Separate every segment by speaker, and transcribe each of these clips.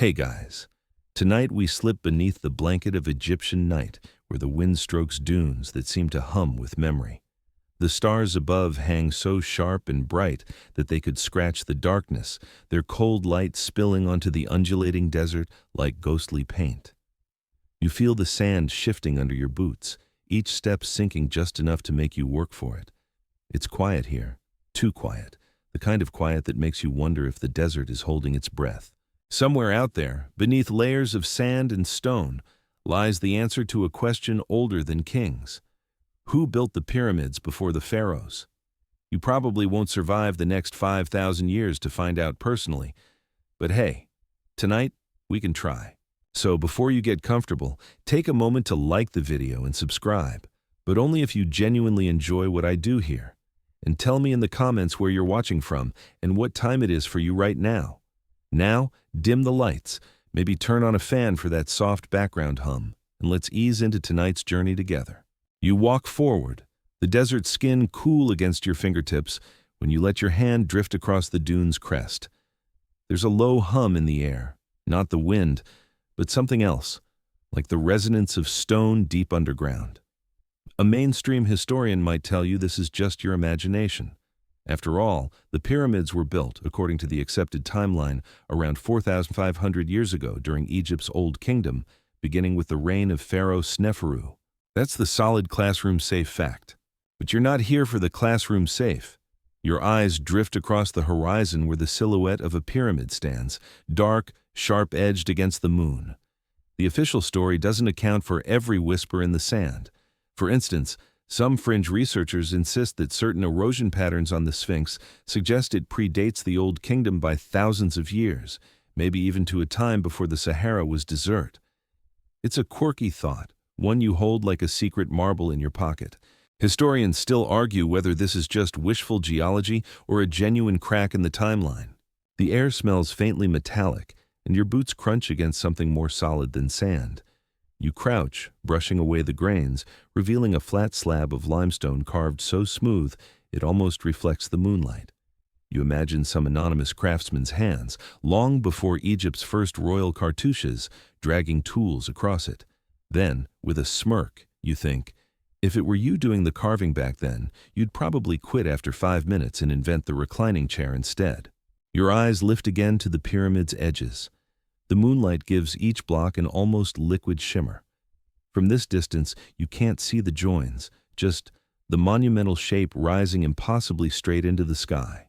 Speaker 1: Hey guys, tonight we slip beneath the blanket of Egyptian night where the wind strokes dunes that seem to hum with memory. The stars above hang so sharp and bright that they could scratch the darkness, their cold light spilling onto the undulating desert like ghostly paint. You feel the sand shifting under your boots, each step sinking just enough to make you work for it. It's quiet here, too quiet, the kind of quiet that makes you wonder if the desert is holding its breath. Somewhere out there, beneath layers of sand and stone, lies the answer to a question older than kings. Who built the pyramids before the pharaohs? You probably won't survive the next 5,000 years to find out personally. But hey, tonight we can try. So before you get comfortable, take a moment to like the video and subscribe, but only if you genuinely enjoy what I do here. And tell me in the comments where you're watching from and what time it is for you right now. Now, dim the lights, maybe turn on a fan for that soft background hum, and let's ease into tonight's journey together. You walk forward, the desert skin cool against your fingertips when you let your hand drift across the dune's crest. There's a low hum in the air, not the wind, but something else, like the resonance of stone deep underground. A mainstream historian might tell you this is just your imagination. After all, the pyramids were built, according to the accepted timeline, around 4,500 years ago during Egypt's Old Kingdom, beginning with the reign of Pharaoh Sneferu. That's the solid classroom-safe fact. But you're not here for the classroom safe. Your eyes drift across the horizon where the silhouette of a pyramid stands, dark, sharp-edged against the moon. The official story doesn't account for every whisper in the sand. For instance, some fringe researchers insist that certain erosion patterns on the Sphinx suggest it predates the Old Kingdom by thousands of years, maybe even to a time before the Sahara was desert. It's a quirky thought, one you hold like a secret marble in your pocket. Historians still argue whether this is just wishful geology or a genuine crack in the timeline. The air smells faintly metallic, and your boots crunch against something more solid than sand. You crouch, brushing away the grains, revealing a flat slab of limestone carved so smooth it almost reflects the moonlight. You imagine some anonymous craftsman's hands, long before Egypt's first royal cartouches, dragging tools across it. Then, with a smirk, you think, if it were you doing the carving back then, you'd probably quit after 5 minutes and invent the reclining chair instead. Your eyes lift again to the pyramid's edges. The moonlight gives each block an almost liquid shimmer. From this distance, you can't see the joins, just the monumental shape rising impossibly straight into the sky.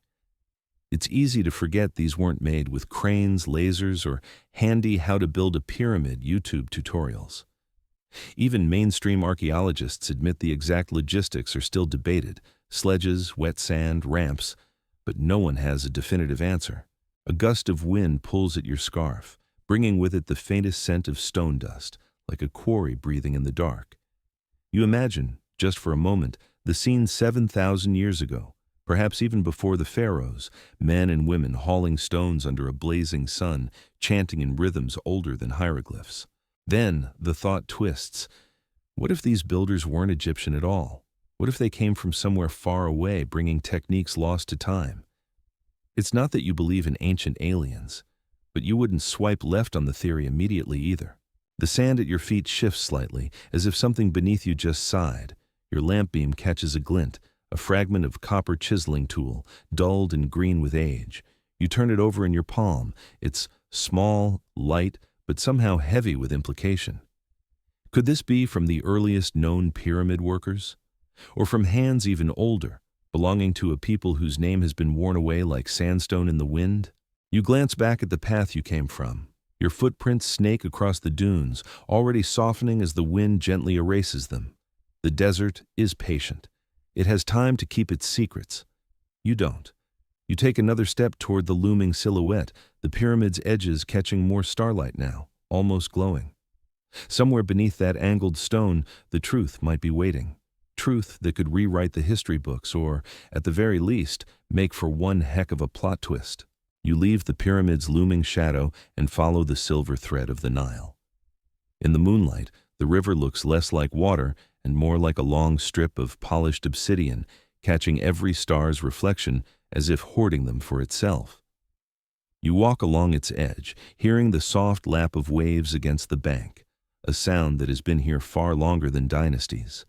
Speaker 1: It's easy to forget these weren't made with cranes, lasers, or handy how-to-build-a-pyramid YouTube tutorials. Even mainstream archaeologists admit the exact logistics are still debated: sledges, wet sand, ramps, but no one has a definitive answer. A gust of wind pulls at your scarf, bringing with it the faintest scent of stone dust, like a quarry breathing in the dark. You imagine, just for a moment, the scene 7,000 years ago, perhaps even before the pharaohs, men and women hauling stones under a blazing sun, chanting in rhythms older than hieroglyphs. Then the thought twists. What if these builders weren't Egyptian at all? What if they came from somewhere far away, bringing techniques lost to time? It's not that you believe in ancient aliens, but you wouldn't swipe left on the theory immediately either. The sand at your feet shifts slightly, as if something beneath you just sighed. Your lamp beam catches a glint, a fragment of copper chiseling tool, dulled and green with age. You turn it over in your palm. It's small, light, but somehow heavy with implication. Could this be from the earliest known pyramid workers? Or from hands even older, belonging to a people whose name has been worn away like sandstone in the wind? You glance back at the path you came from. Your footprints snake across the dunes, already softening as the wind gently erases them. The desert is patient. It has time to keep its secrets. You don't. You take another step toward the looming silhouette, the pyramid's edges catching more starlight now, almost glowing. Somewhere beneath that angled stone, the truth might be waiting. Truth that could rewrite the history books or, at the very least, make for one heck of a plot twist. You leave the pyramid's looming shadow and follow the silver thread of the Nile. In the moonlight, the river looks less like water and more like a long strip of polished obsidian, catching every star's reflection as if hoarding them for itself. You walk along its edge, hearing the soft lap of waves against the bank, a sound that has been here far longer than dynasties.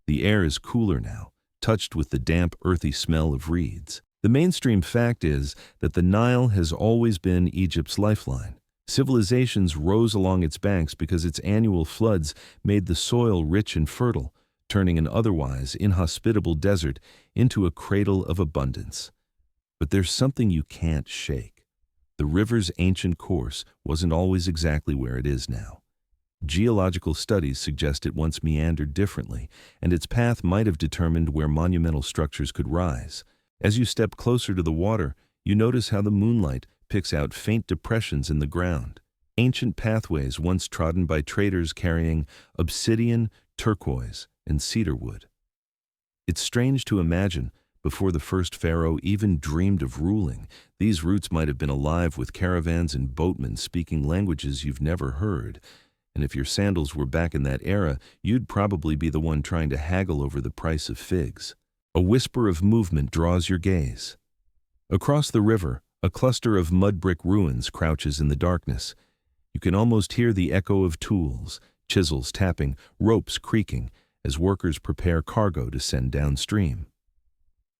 Speaker 1: The air is cooler now, touched with the damp, earthy smell of reeds. The mainstream fact is that the Nile has always been Egypt's lifeline. Civilizations rose along its banks because its annual floods made the soil rich and fertile, turning an otherwise inhospitable desert into a cradle of abundance. But there's something you can't shake. The river's ancient course wasn't always exactly where it is now. Geological studies suggest it once meandered differently, and its path might have determined where monumental structures could rise. As you step closer to the water, you notice how the moonlight picks out faint depressions in the ground, ancient pathways once trodden by traders carrying obsidian, turquoise, and cedar wood. It's strange to imagine, before the first pharaoh even dreamed of ruling, these routes might have been alive with caravans and boatmen speaking languages you've never heard. And if your sandals were back in that era, you'd probably be the one trying to haggle over the price of figs. A whisper of movement draws your gaze. Across the river, a cluster of mud brick ruins crouches in the darkness. You can almost hear the echo of tools, chisels tapping, ropes creaking, as workers prepare cargo to send downstream.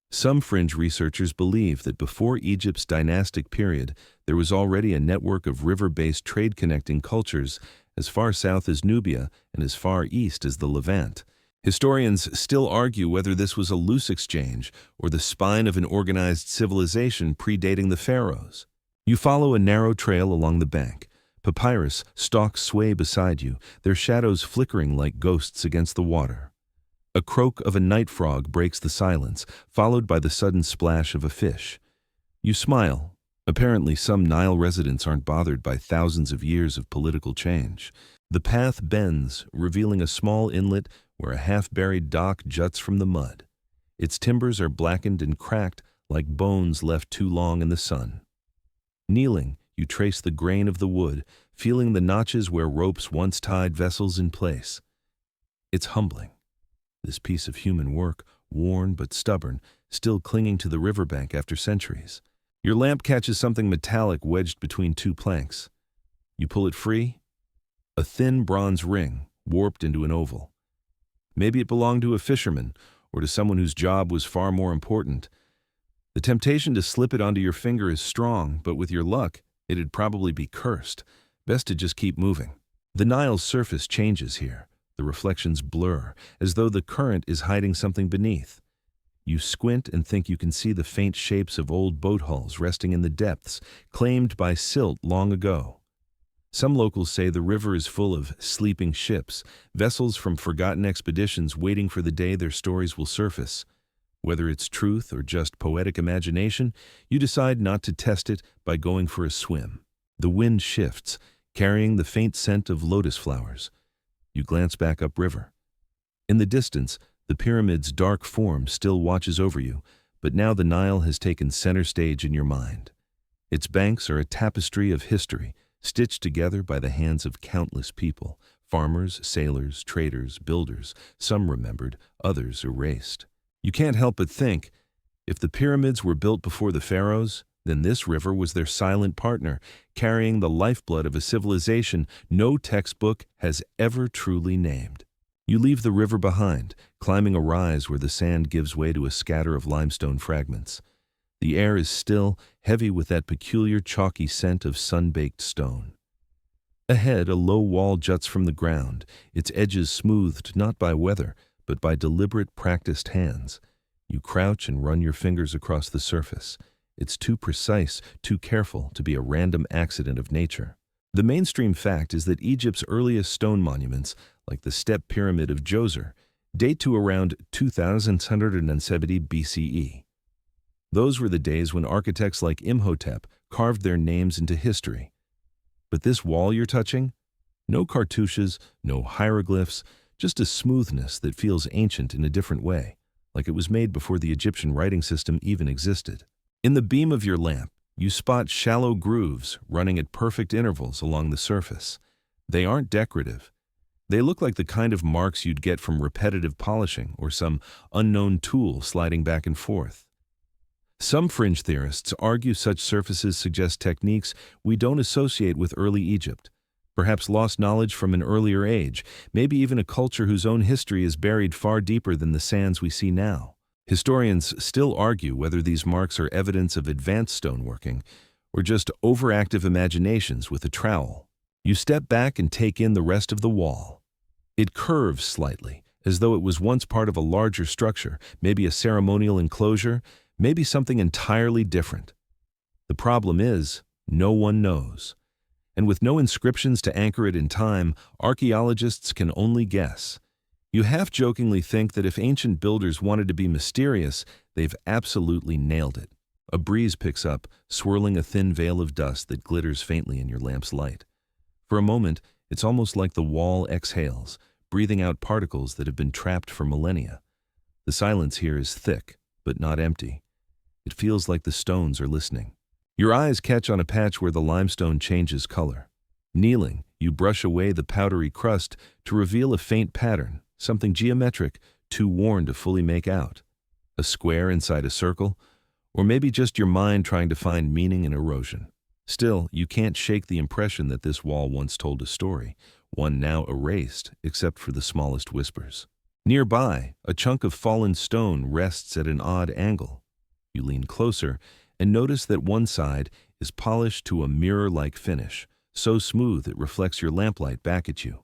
Speaker 1: Some fringe researchers believe that before Egypt's dynastic period, there was already a network of river-based trade connecting cultures as far south as Nubia and as far east as the Levant. Historians still argue whether this was a loose exchange or the spine of an organized civilization predating the pharaohs. You follow a narrow trail along the bank. Papyrus stalks sway beside you, their shadows flickering like ghosts against the water. A croak of a night frog breaks the silence, followed by the sudden splash of a fish. You smile. Apparently, some Nile residents aren't bothered by thousands of years of political change. The path bends, revealing a small inlet where a half-buried dock juts from the mud. Its timbers are blackened and cracked like bones left too long in the sun. Kneeling, you trace the grain of the wood, feeling the notches where ropes once tied vessels in place. It's humbling. This piece of human work, worn but stubborn, still clinging to the riverbank after centuries. Your lamp catches something metallic wedged between two planks. You pull it free. A thin bronze ring, warped into an oval. Maybe it belonged to a fisherman, or to someone whose job was far more important. The temptation to slip it onto your finger is strong, but with your luck, it'd probably be cursed. Best to just keep moving. The Nile's surface changes here. The reflections blur, as though the current is hiding something beneath. You squint and think you can see the faint shapes of old boat hulls resting in the depths, claimed by silt long ago. Some locals say the river is full of sleeping ships, vessels from forgotten expeditions waiting for the day their stories will surface. Whether it's truth or just poetic imagination, you decide not to test it by going for a swim. The wind shifts, carrying the faint scent of lotus flowers. You glance back upriver. In the distance, the pyramid's dark form still watches over you, but now the Nile has taken center stage in your mind. Its banks are a tapestry of history, stitched together by the hands of countless people, farmers, sailors, traders, builders, some remembered, others erased. You can't help but think, if the pyramids were built before the pharaohs, then this river was their silent partner, carrying the lifeblood of a civilization no textbook has ever truly named. You leave the river behind, climbing a rise where the sand gives way to a scatter of limestone fragments. The air is still, heavy with that peculiar chalky scent of sun-baked stone. Ahead, a low wall juts from the ground, its edges smoothed not by weather, but by deliberate, practiced hands. You crouch and run your fingers across the surface. It's too precise, too careful to be a random accident of nature. The mainstream fact is that Egypt's earliest stone monuments, like the Step Pyramid of Djoser, date to around 2670 BCE. Those were the days when architects like Imhotep carved their names into history. But this wall you're touching? No cartouches, no hieroglyphs, just a smoothness that feels ancient in a different way, like it was made before the Egyptian writing system even existed. In the beam of your lamp, you spot shallow grooves running at perfect intervals along the surface. They aren't decorative. They look like the kind of marks you'd get from repetitive polishing or some unknown tool sliding back and forth. Some fringe theorists argue such surfaces suggest techniques we don't associate with early Egypt, perhaps lost knowledge from an earlier age, maybe even a culture whose own history is buried far deeper than the sands we see now. Historians still argue whether these marks are evidence of advanced stoneworking or just overactive imaginations with a trowel. You step back and take in the rest of the wall. It curves slightly, as though it was once part of a larger structure, maybe a ceremonial enclosure, maybe something entirely different. The problem is, no one knows. And with no inscriptions to anchor it in time, archaeologists can only guess. You half-jokingly think that if ancient builders wanted to be mysterious, they've absolutely nailed it. A breeze picks up, swirling a thin veil of dust that glitters faintly in your lamp's light. For a moment, it's almost like the wall exhales, breathing out particles that have been trapped for millennia. The silence here is thick, but not empty. It feels like the stones are listening. Your eyes catch on a patch where the limestone changes color. Kneeling, you brush away the powdery crust to reveal a faint pattern, something geometric, too worn to fully make out. A square inside a circle, or maybe just your mind trying to find meaning in erosion. Still, you can't shake the impression that this wall once told a story, one now erased except for the smallest whispers. Nearby, a chunk of fallen stone rests at an odd angle. You lean closer and notice that one side is polished to a mirror-like finish, so smooth it reflects your lamplight back at you.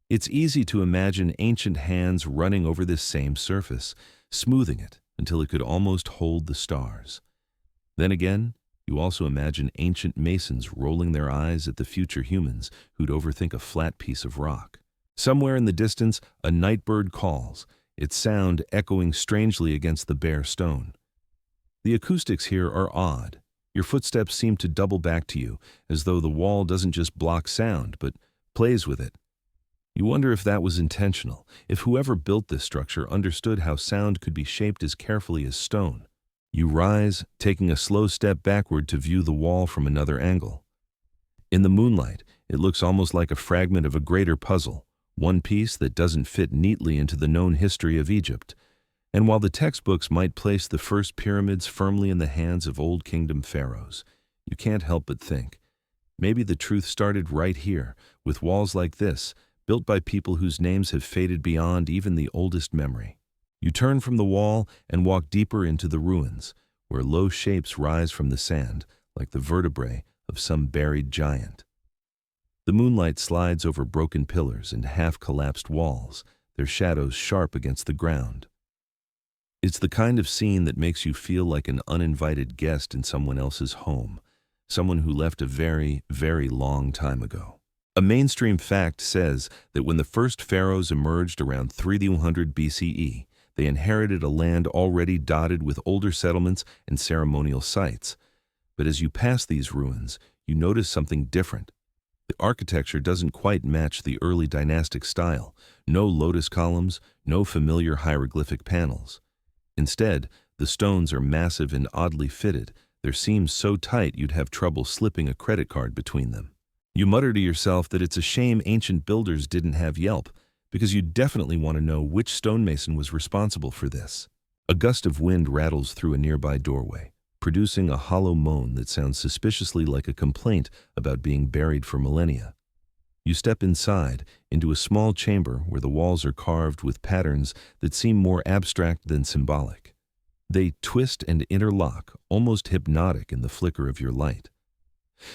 Speaker 1: It's easy to imagine ancient hands running over this same surface, smoothing it until it could almost hold the stars. Then again, you also imagine ancient masons rolling their eyes at the future humans who'd overthink a flat piece of rock. Somewhere in the distance, a nightbird calls, its sound echoing strangely against the bare stone. The acoustics here are odd. Your footsteps seem to double back to you, as though the wall doesn't just block sound, but plays with it. You wonder if that was intentional, if whoever built this structure understood how sound could be shaped as carefully as stone. You rise, taking a slow step backward to view the wall from another angle. In the moonlight, it looks almost like a fragment of a greater puzzle, one piece that doesn't fit neatly into the known history of Egypt. And while the textbooks might place the first pyramids firmly in the hands of Old Kingdom pharaohs, you can't help but think, maybe the truth started right here, with walls like this, built by people whose names have faded beyond even the oldest memory. You turn from the wall and walk deeper into the ruins, where low shapes rise from the sand, like the vertebrae of some buried giant. The moonlight slides over broken pillars and half-collapsed walls, their shadows sharp against the ground. It's the kind of scene that makes you feel like an uninvited guest in someone else's home, someone who left a very, very long time ago. A mainstream fact says that when the first pharaohs emerged around 3100 BCE, they inherited a land already dotted with older settlements and ceremonial sites. But as you pass these ruins, you notice something different. The architecture doesn't quite match the early dynastic style. No lotus columns, no familiar hieroglyphic panels. Instead, the stones are massive and oddly fitted, their seams so tight you'd have trouble slipping a credit card between them. You mutter to yourself that it's a shame ancient builders didn't have Yelp, because you definitely want to know which stonemason was responsible for this. A gust of wind rattles through a nearby doorway, producing a hollow moan that sounds suspiciously like a complaint about being buried for millennia. You step inside, into a small chamber where the walls are carved with patterns that seem more abstract than symbolic. They twist and interlock, almost hypnotic in the flicker of your light.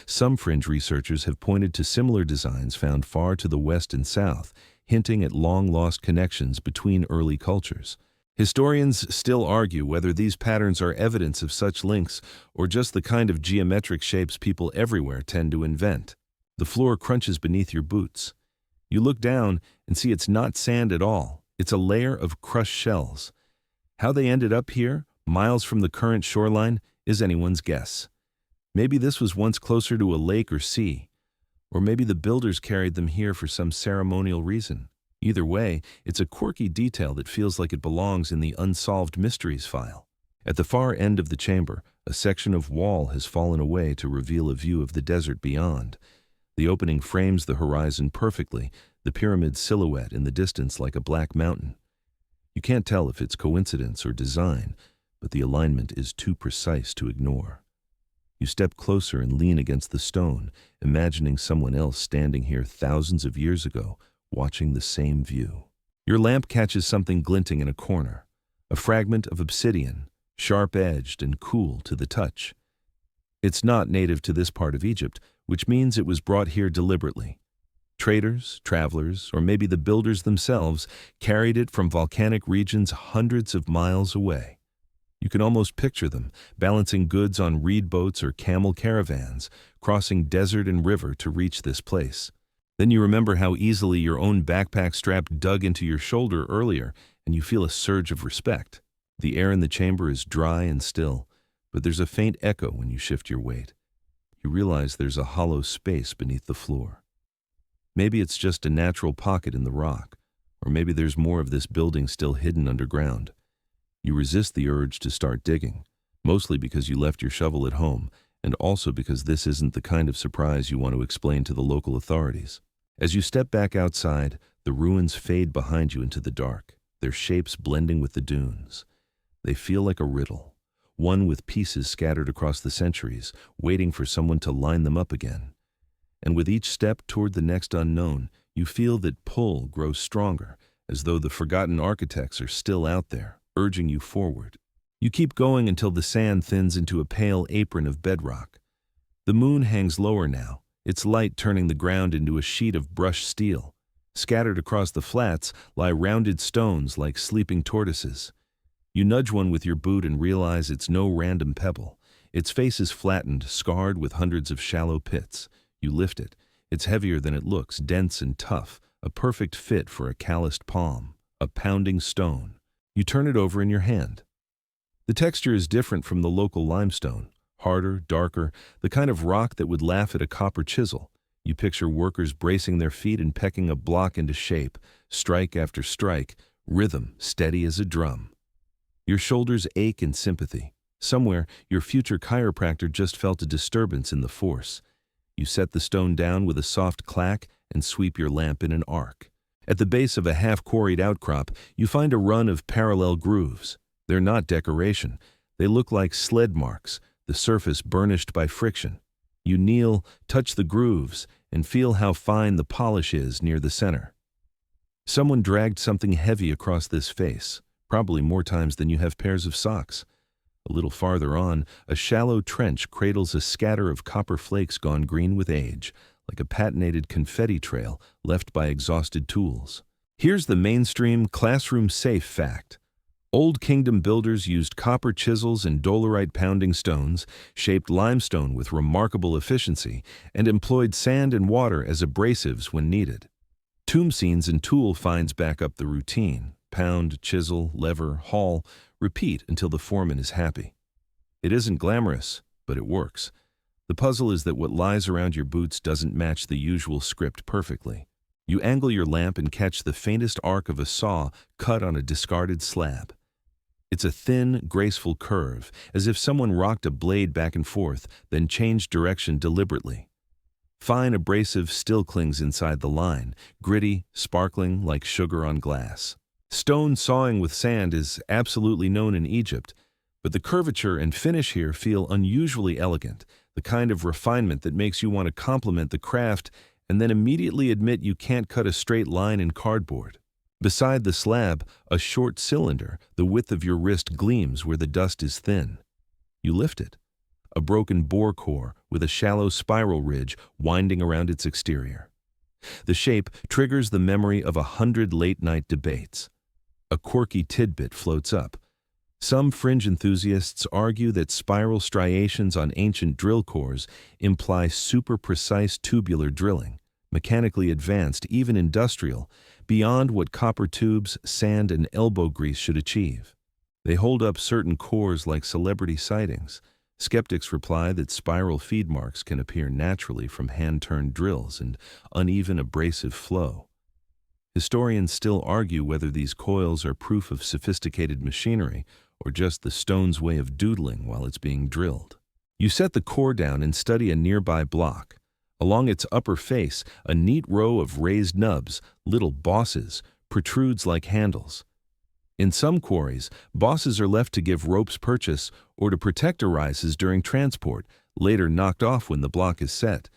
Speaker 1: Some fringe researchers have pointed to similar designs found far to the west and south, hinting at long-lost connections between early cultures. Historians still argue whether these patterns are evidence of such links or just the kind of geometric shapes people everywhere tend to invent. The floor crunches beneath your boots. You look down and see it's not sand at all. It's a layer of crushed shells. How they ended up here, miles from the current shoreline, is anyone's guess. Maybe this was once closer to a lake or sea, or maybe the builders carried them here for some ceremonial reason. Either way, it's a quirky detail that feels like it belongs in the Unsolved Mysteries file. At the far end of the chamber, a section of wall has fallen away to reveal a view of the desert beyond. The opening frames the horizon perfectly, the pyramid's silhouette in the distance like a black mountain. You can't tell if it's coincidence or design, but the alignment is too precise to ignore. You step closer and lean against the stone, imagining someone else standing here thousands of years ago, watching the same view. Your lamp catches something glinting in a corner, a fragment of obsidian, sharp-edged and cool to the touch. It's not native to this part of Egypt, which means it was brought here deliberately. Traders, travelers, or maybe the builders themselves carried it from volcanic regions hundreds of miles away. You can almost picture them, balancing goods on reed boats or camel caravans, crossing desert and river to reach this place. Then you remember how easily your own backpack strap dug into your shoulder earlier, and you feel a surge of respect. The air in the chamber is dry and still, but there's a faint echo when you shift your weight. You realize there's a hollow space beneath the floor. Maybe it's just a natural pocket in the rock, or maybe there's more of this building still hidden underground. You resist the urge to start digging, mostly because you left your shovel at home, and also because this isn't the kind of surprise you want to explain to the local authorities. As you step back outside, the ruins fade behind you into the dark, their shapes blending with the dunes. They feel like a riddle, one with pieces scattered across the centuries, waiting for someone to line them up again. And with each step toward the next unknown, you feel that pull grows stronger, as though the forgotten architects are still out there, urging you forward. You keep going until the sand thins into a pale apron of bedrock. The moon hangs lower now, its light turning the ground into a sheet of brushed steel. Scattered across the flats lie rounded stones like sleeping tortoises. You nudge one with your boot and realize it's no random pebble. Its face is flattened, scarred with hundreds of shallow pits. You lift it. It's heavier than it looks, dense and tough, a perfect fit for a calloused palm, a pounding stone. You turn it over in your hand. The texture is different from the local limestone, harder, darker, the kind of rock that would laugh at a copper chisel. You picture workers bracing their feet and pecking a block into shape, strike after strike, rhythm steady as a drum. Your shoulders ache in sympathy. Somewhere, your future chiropractor just felt a disturbance in the force. You set the stone down with a soft clack and sweep your lamp in an arc. At the base of a half-quarried outcrop, you find a run of parallel grooves. They're not decoration. They look like sled marks, the surface burnished by friction. You kneel, touch the grooves, and feel how fine the polish is near the center. Someone dragged something heavy across this face, probably more times than you have pairs of socks. A little farther on, a shallow trench cradles a scatter of copper flakes gone green with age, like a patinated confetti trail left by exhausted tools. Here's the mainstream classroom-safe fact. Old Kingdom builders used copper chisels and dolerite pounding stones, shaped limestone with remarkable efficiency, and employed sand and water as abrasives when needed. Tomb scenes and tool finds back up the routine. Pound, chisel, lever, haul, repeat until the foreman is happy. It isn't glamorous, but it works. The puzzle is that what lies around your boots doesn't match the usual script perfectly. You angle your lamp and catch the faintest arc of a saw cut on a discarded slab. It's a thin, graceful curve, as if someone rocked a blade back and forth, then changed direction deliberately. Fine abrasive still clings inside the line, gritty, sparkling like sugar on glass. Stone sawing with sand is absolutely known in Egypt, but the curvature and finish here feel unusually elegant, the kind of refinement that makes you want to compliment the craft and then immediately admit you can't cut a straight line in cardboard. Beside the slab, a short cylinder, the width of your wrist, gleams where the dust is thin. You lift it. A broken bore core with a shallow spiral ridge winding around its exterior. The shape triggers the memory of 100 late-night debates. A quirky tidbit floats up. Some fringe enthusiasts argue that spiral striations on ancient drill cores imply super-precise tubular drilling, mechanically advanced, even industrial, beyond what copper tubes, sand, and elbow grease should achieve. They hold up certain cores like celebrity sightings. Skeptics reply that spiral feed marks can appear naturally from hand-turned drills and uneven abrasive flow. Historians still argue whether these coils are proof of sophisticated machinery or just the stone's way of doodling while it's being drilled. You set the core down and study a nearby block. Along its upper face, a neat row of raised nubs, little bosses, protrudes like handles. In some quarries, bosses are left to give ropes purchase or to protect arises during transport, later knocked off when the block is set.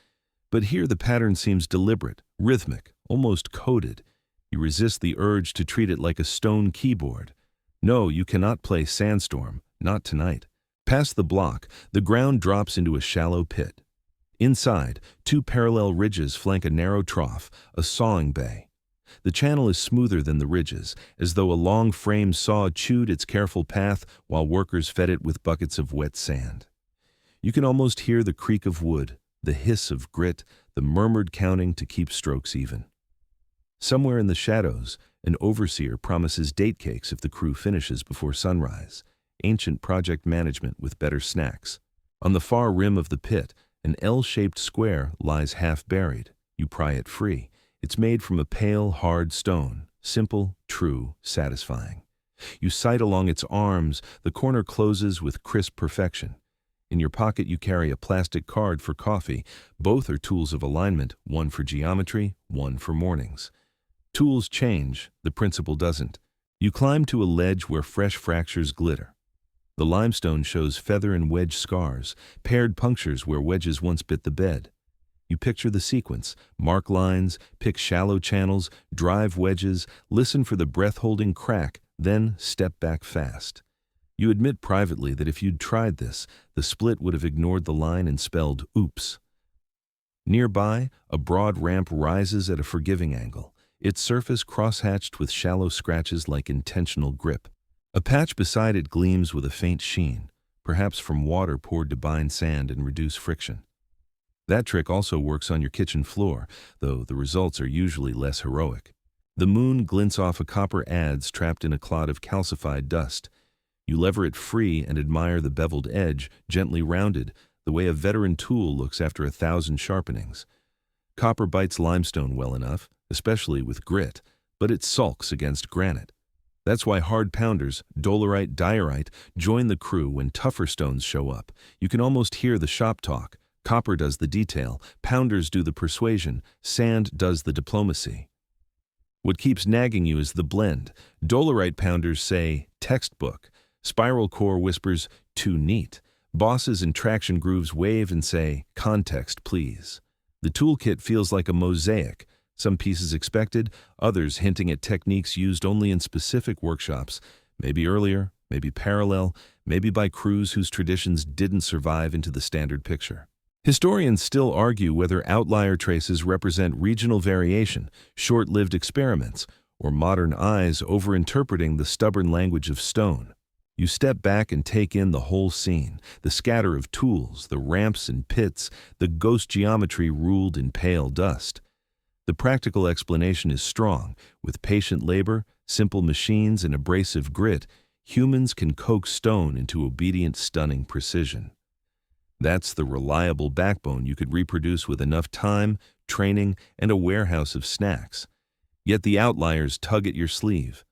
Speaker 1: But here the pattern seems deliberate, rhythmic, almost coded. You resist the urge to treat it like a stone keyboard. No, you cannot play Sandstorm, not tonight. Past the block, the ground drops into a shallow pit. Inside, two parallel ridges flank a narrow trough, a sawing bay. The channel is smoother than the ridges, as though a long frame saw chewed its careful path while workers fed it with buckets of wet sand. You can almost hear the creak of wood, the hiss of grit, the murmured counting to keep strokes even. Somewhere in the shadows, an overseer promises date cakes if the crew finishes before sunrise, ancient project management with better snacks. On the far rim of the pit, an L-shaped square lies half buried. You pry it free. It's made from a pale, hard stone, simple, true, satisfying. You sight along its arms, the corner closes with crisp perfection. In your pocket you carry a plastic card for coffee. Both are tools of alignment, one for geometry, one for mornings. Tools change, the principle doesn't. You climb to a ledge where fresh fractures glitter. The limestone shows feather and wedge scars, paired punctures where wedges once bit the bed. You picture the sequence, mark lines, pick shallow channels, drive wedges, listen for the breath-holding crack, then step back fast. You admit privately that if you'd tried this, the split would have ignored the line and spelled oops. Nearby, a broad ramp rises at a forgiving angle, its surface crosshatched with shallow scratches like intentional grip. A patch beside it gleams with a faint sheen, perhaps from water poured to bind sand and reduce friction. That trick also works on your kitchen floor, though the results are usually less heroic. The moon glints off a copper adze trapped in a clod of calcified dust. You lever it free and admire the beveled edge, gently rounded, the way a veteran tool looks after 1,000 sharpenings. Copper bites limestone well enough, especially with grit, but it sulks against granite. That's why hard pounders, dolerite, diorite, join the crew when tougher stones show up. You can almost hear the shop talk. Copper does the detail, pounders do the persuasion, sand does the diplomacy. What keeps nagging you is the blend. Dolerite pounders say, textbook. Spiral core whispers, too neat. Bosses and traction grooves wave and say, context, please. The toolkit feels like a mosaic, some pieces expected, others hinting at techniques used only in specific workshops, maybe earlier, maybe parallel, maybe by crews whose traditions didn't survive into the standard picture. Historians still argue whether outlier traces represent regional variation, short-lived experiments, or modern eyes overinterpreting the stubborn language of stone. You step back and take in the whole scene, the scatter of tools, the ramps and pits, the ghost geometry ruled in pale dust. The practical explanation is strong. With patient labor, simple machines, and abrasive grit, humans can coax stone into obedient, stunning precision. That's the reliable backbone you could reproduce with enough time, training, and a warehouse of snacks. Yet the outliers tug at your sleeve.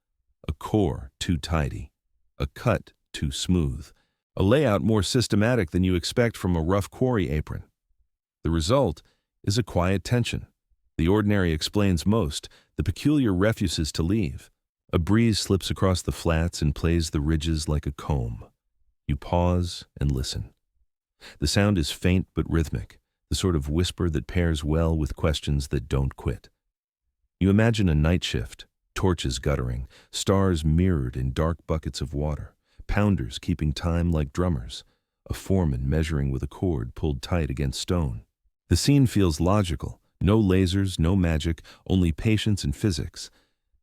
Speaker 1: A core too tidy. A cut too smooth. A layout more systematic than you expect from a rough quarry apron. The result is a quiet tension. The ordinary explains most, the peculiar refuses to leave. A breeze slips across the flats and plays the ridges like a comb. You pause and listen. The sound is faint but rhythmic, the sort of whisper that pairs well with questions that don't quit. You imagine a night shift, torches guttering, stars mirrored in dark buckets of water, pounders keeping time like drummers, a foreman measuring with a cord pulled tight against stone. The scene feels logical, no lasers, no magic, only patience and physics.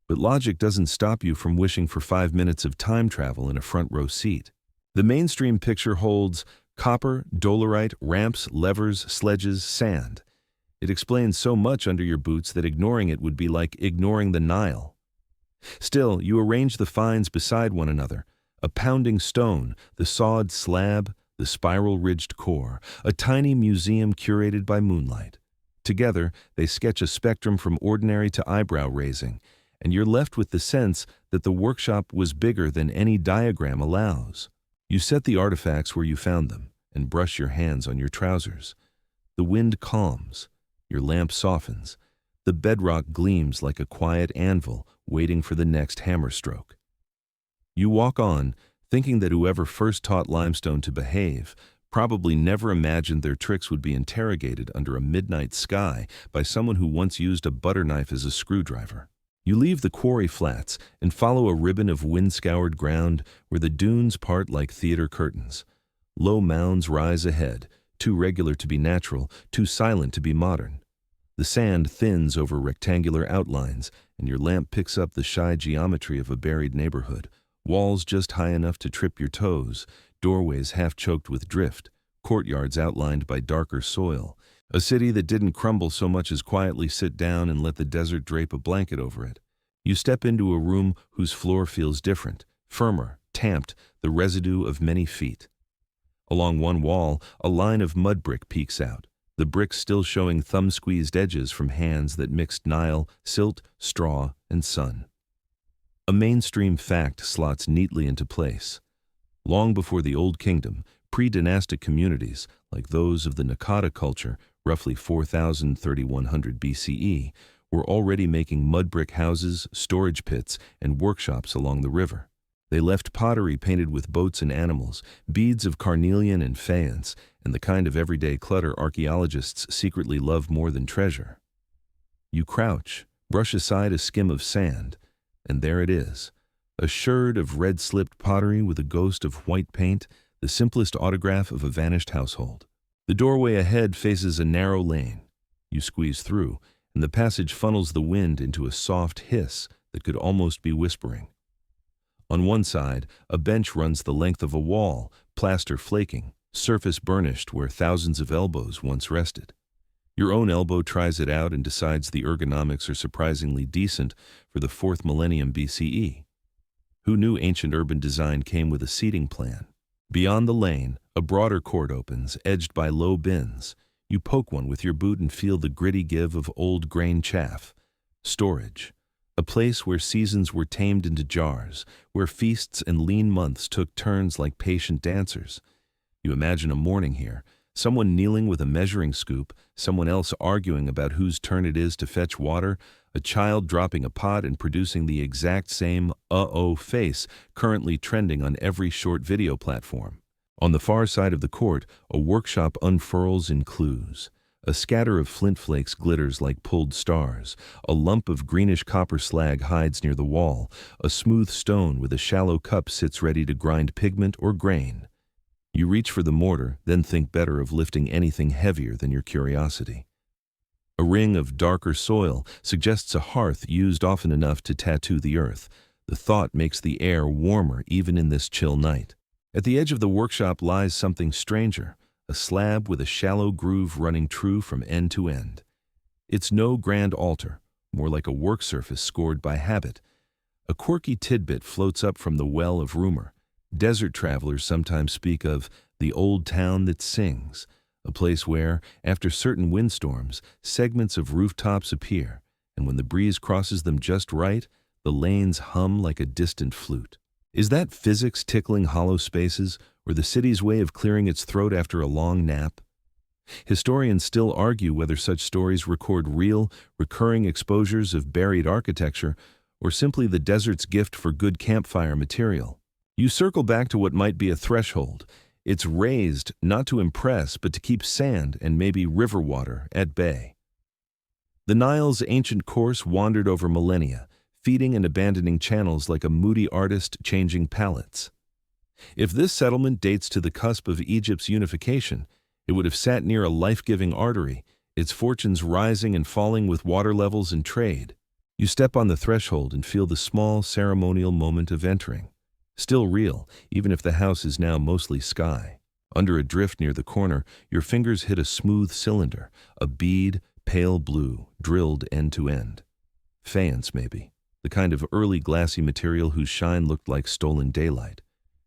Speaker 1: But logic doesn't stop you from wishing for 5 minutes of time travel in a front row seat. The mainstream picture holds copper, dolerite, ramps, levers, sledges, sand. It explains so much under your boots that ignoring it would be like ignoring the Nile. Still, you arrange the finds beside one another. A pounding stone, the sawed slab, the spiral-ridged core, a tiny museum curated by moonlight. Together, they sketch a spectrum from ordinary to eyebrow-raising, and you're left with the sense that the workshop was bigger than any diagram allows. You set the artifacts where you found them and brush your hands on your trousers. The wind calms. Your lamp softens. The bedrock gleams like a quiet anvil waiting for the next hammer stroke. You walk on, thinking that whoever first taught limestone to behave probably never imagined their tricks would be interrogated under a midnight sky by someone who once used a butter knife as a screwdriver. You leave the quarry flats and follow a ribbon of wind-scoured ground where the dunes part like theater curtains. Low mounds rise ahead, too regular to be natural, too silent to be modern. The sand thins over rectangular outlines, and your lamp picks up the shy geometry of a buried neighborhood. Walls just high enough to trip your toes, doorways half choked with drift, courtyards outlined by darker soil. A city that didn't crumble so much as quietly sit down and let the desert drape a blanket over it. You step into a room whose floor feels different, firmer, tamped, the residue of many feet. Along one wall, a line of mud brick peeks out, the bricks still showing thumb-squeezed edges from hands that mixed Nile, silt, straw, and sun. A mainstream fact slots neatly into place. Long before the Old Kingdom, pre-dynastic communities, like those of the Naqada culture, roughly 4,000–3,100 BCE, were already making mud brick houses, storage pits, and workshops along the river. They left pottery painted with boats and animals, beads of carnelian and faience, and the kind of everyday clutter archaeologists secretly love more than treasure. You crouch, brush aside a skim of sand, and there it is, a sherd of red-slipped pottery with a ghost of white paint, the simplest autograph of a vanished household. The doorway ahead faces a narrow lane. You squeeze through, and the passage funnels the wind into a soft hiss that could almost be whispering. On one side, a bench runs the length of a wall, plaster flaking, surface burnished where thousands of elbows once rested. Your own elbow tries it out and decides the ergonomics are surprisingly decent for the 4th millennium BCE. Who knew ancient urban design came with a seating plan? Beyond the lane, a broader court opens, edged by low bins. You poke one with your boot and feel the gritty give of old grain chaff. Storage. A place where seasons were tamed into jars, where feasts and lean months took turns like patient dancers. You imagine a morning here, someone kneeling with a measuring scoop, someone else arguing about whose turn it is to fetch water, a child dropping a pot and producing the exact same uh-oh face currently trending on every short video platform. On the far side of the court, a workshop unfurls in clues. A scatter of flint flakes glitters like pulled stars. A lump of greenish copper slag hides near the wall. A smooth stone with a shallow cup sits ready to grind pigment or grain. You reach for the mortar, then think better of lifting anything heavier than your curiosity. A ring of darker soil suggests a hearth used often enough to tattoo the earth. The thought makes the air warmer even in this chill night. At the edge of the workshop lies something stranger. A slab with a shallow groove running true from end to end. It's no grand altar, more like a work surface scored by habit. A quirky tidbit floats up from the well of rumor. Desert travelers sometimes speak of the old town that sings, a place where, after certain windstorms, segments of rooftops appear, and when the breeze crosses them just right, the lanes hum like a distant flute. Is that physics tickling hollow spaces, or the city's way of clearing its throat after a long nap? Historians still argue whether such stories record real, recurring exposures of buried architecture, or simply the desert's gift for good campfire material. You circle back to what might be a threshold. It's raised not to impress, but to keep sand and maybe river water at bay. The Nile's ancient course wandered over millennia, feeding and abandoning channels like a moody artist changing palettes. If this settlement dates to the cusp of Egypt's unification, it would have sat near a life-giving artery, its fortunes rising and falling with water levels and trade. You step on the threshold and feel the small ceremonial moment of entering. Still real, even if the house is now mostly sky. Under a drift near the corner, your fingers hit a smooth cylinder, a bead, pale blue, drilled end to end. Faience, maybe. The kind of early glassy material whose shine looked like stolen daylight.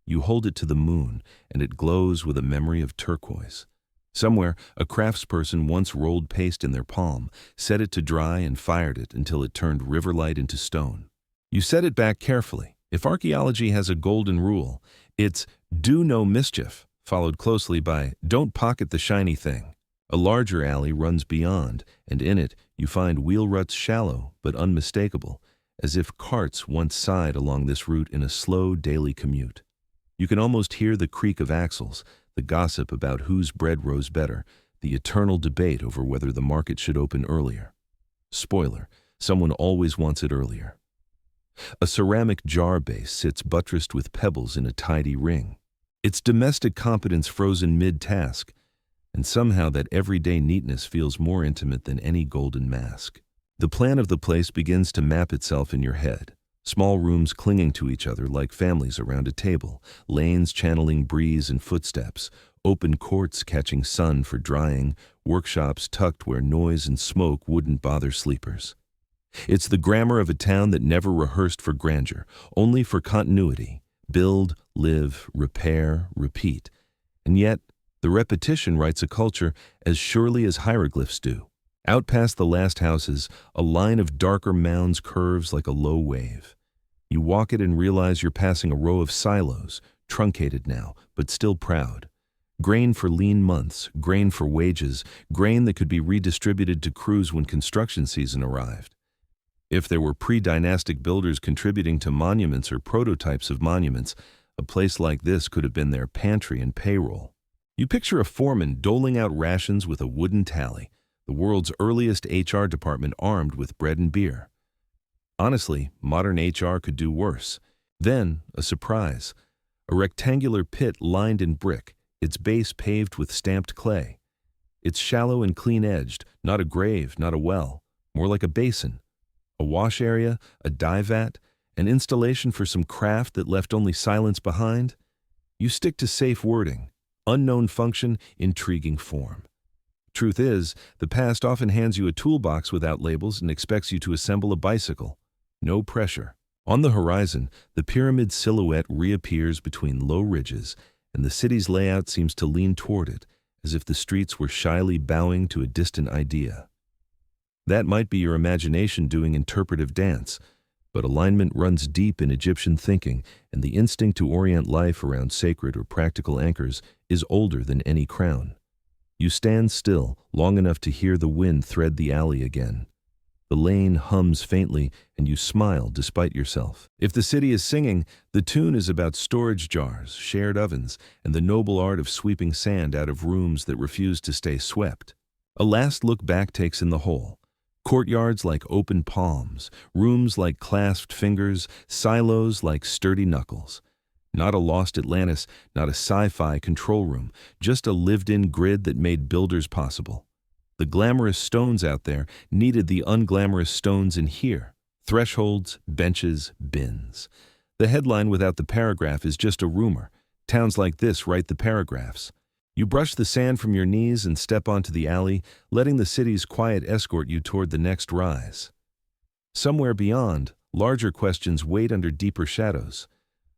Speaker 1: You hold it to the moon, and it glows with a memory of turquoise. Somewhere, a craftsperson once rolled paste in their palm, set it to dry and fired it until it turned riverlight into stone. You set it back carefully. If archaeology has a golden rule, it's do no mischief, followed closely by don't pocket the shiny thing. A larger alley runs beyond, and in it you find wheel ruts shallow but unmistakable, as if carts once sighed along this route in a slow daily commute. You can almost hear the creak of axles, the gossip about whose bread rose better, the eternal debate over whether the market should open earlier. Spoiler, someone always wants it earlier. A ceramic jar base sits buttressed with pebbles in a tidy ring. Its domestic competence frozen mid-task, and somehow that everyday neatness feels more intimate than any golden mask. The plan of the place begins to map itself in your head. Small rooms clinging to each other like families around a table, lanes channeling breeze and footsteps, open courts catching sun for drying, workshops tucked where noise and smoke wouldn't bother sleepers. It's the grammar of a town that never rehearsed for grandeur, only for continuity. Build, live, repair, repeat. And yet, the repetition writes a culture as surely as hieroglyphs do. Out past the last houses, a line of darker mounds curves like a low wave. You walk it and realize you're passing a row of silos, truncated now, but still proud. Grain for lean months, grain for wages, grain that could be redistributed to crews when construction season arrived. If there were pre-dynastic builders contributing to monuments or prototypes of monuments, a place like this could have been their pantry and payroll. You picture a foreman doling out rations with a wooden tally, the world's earliest HR department armed with bread and beer. Honestly, modern HR could do worse. Then, a surprise. A rectangular pit lined in brick, its base paved with stamped clay. It's shallow and clean-edged, not a grave, not a well, more like a basin. A wash area, a dye vat, an installation for some craft that left only silence behind? You stick to safe wording, unknown function, intriguing form. Truth is, the past often hands you a toolbox without labels and expects you to assemble a bicycle. No pressure. On the horizon, the pyramid silhouette reappears between low ridges, and the city's layout seems to lean toward it, as if the streets were shyly bowing to a distant idea. That might be your imagination doing interpretive dance, but alignment runs deep in Egyptian thinking, and the instinct to orient life around sacred or practical anchors is older than any crown. You stand still, long enough to hear the wind thread the alley again. The lane hums faintly, and you smile despite yourself. If the city is singing, the tune is about storage jars, shared ovens, and the noble art of sweeping sand out of rooms that refuse to stay swept. A last look back takes in the whole. Courtyards like open palms, rooms like clasped fingers, silos like sturdy knuckles. Not a lost Atlantis, not a sci-fi control room, just a lived-in grid that made builders possible. The glamorous stones out there needed the unglamorous stones in here. Thresholds, benches, bins. The headline without the paragraph is just a rumor. Towns like this write the paragraphs. You brush the sand from your knees and step onto the alley, letting the city's quiet escort you toward the next rise. Somewhere beyond, larger questions wait under deeper shadows.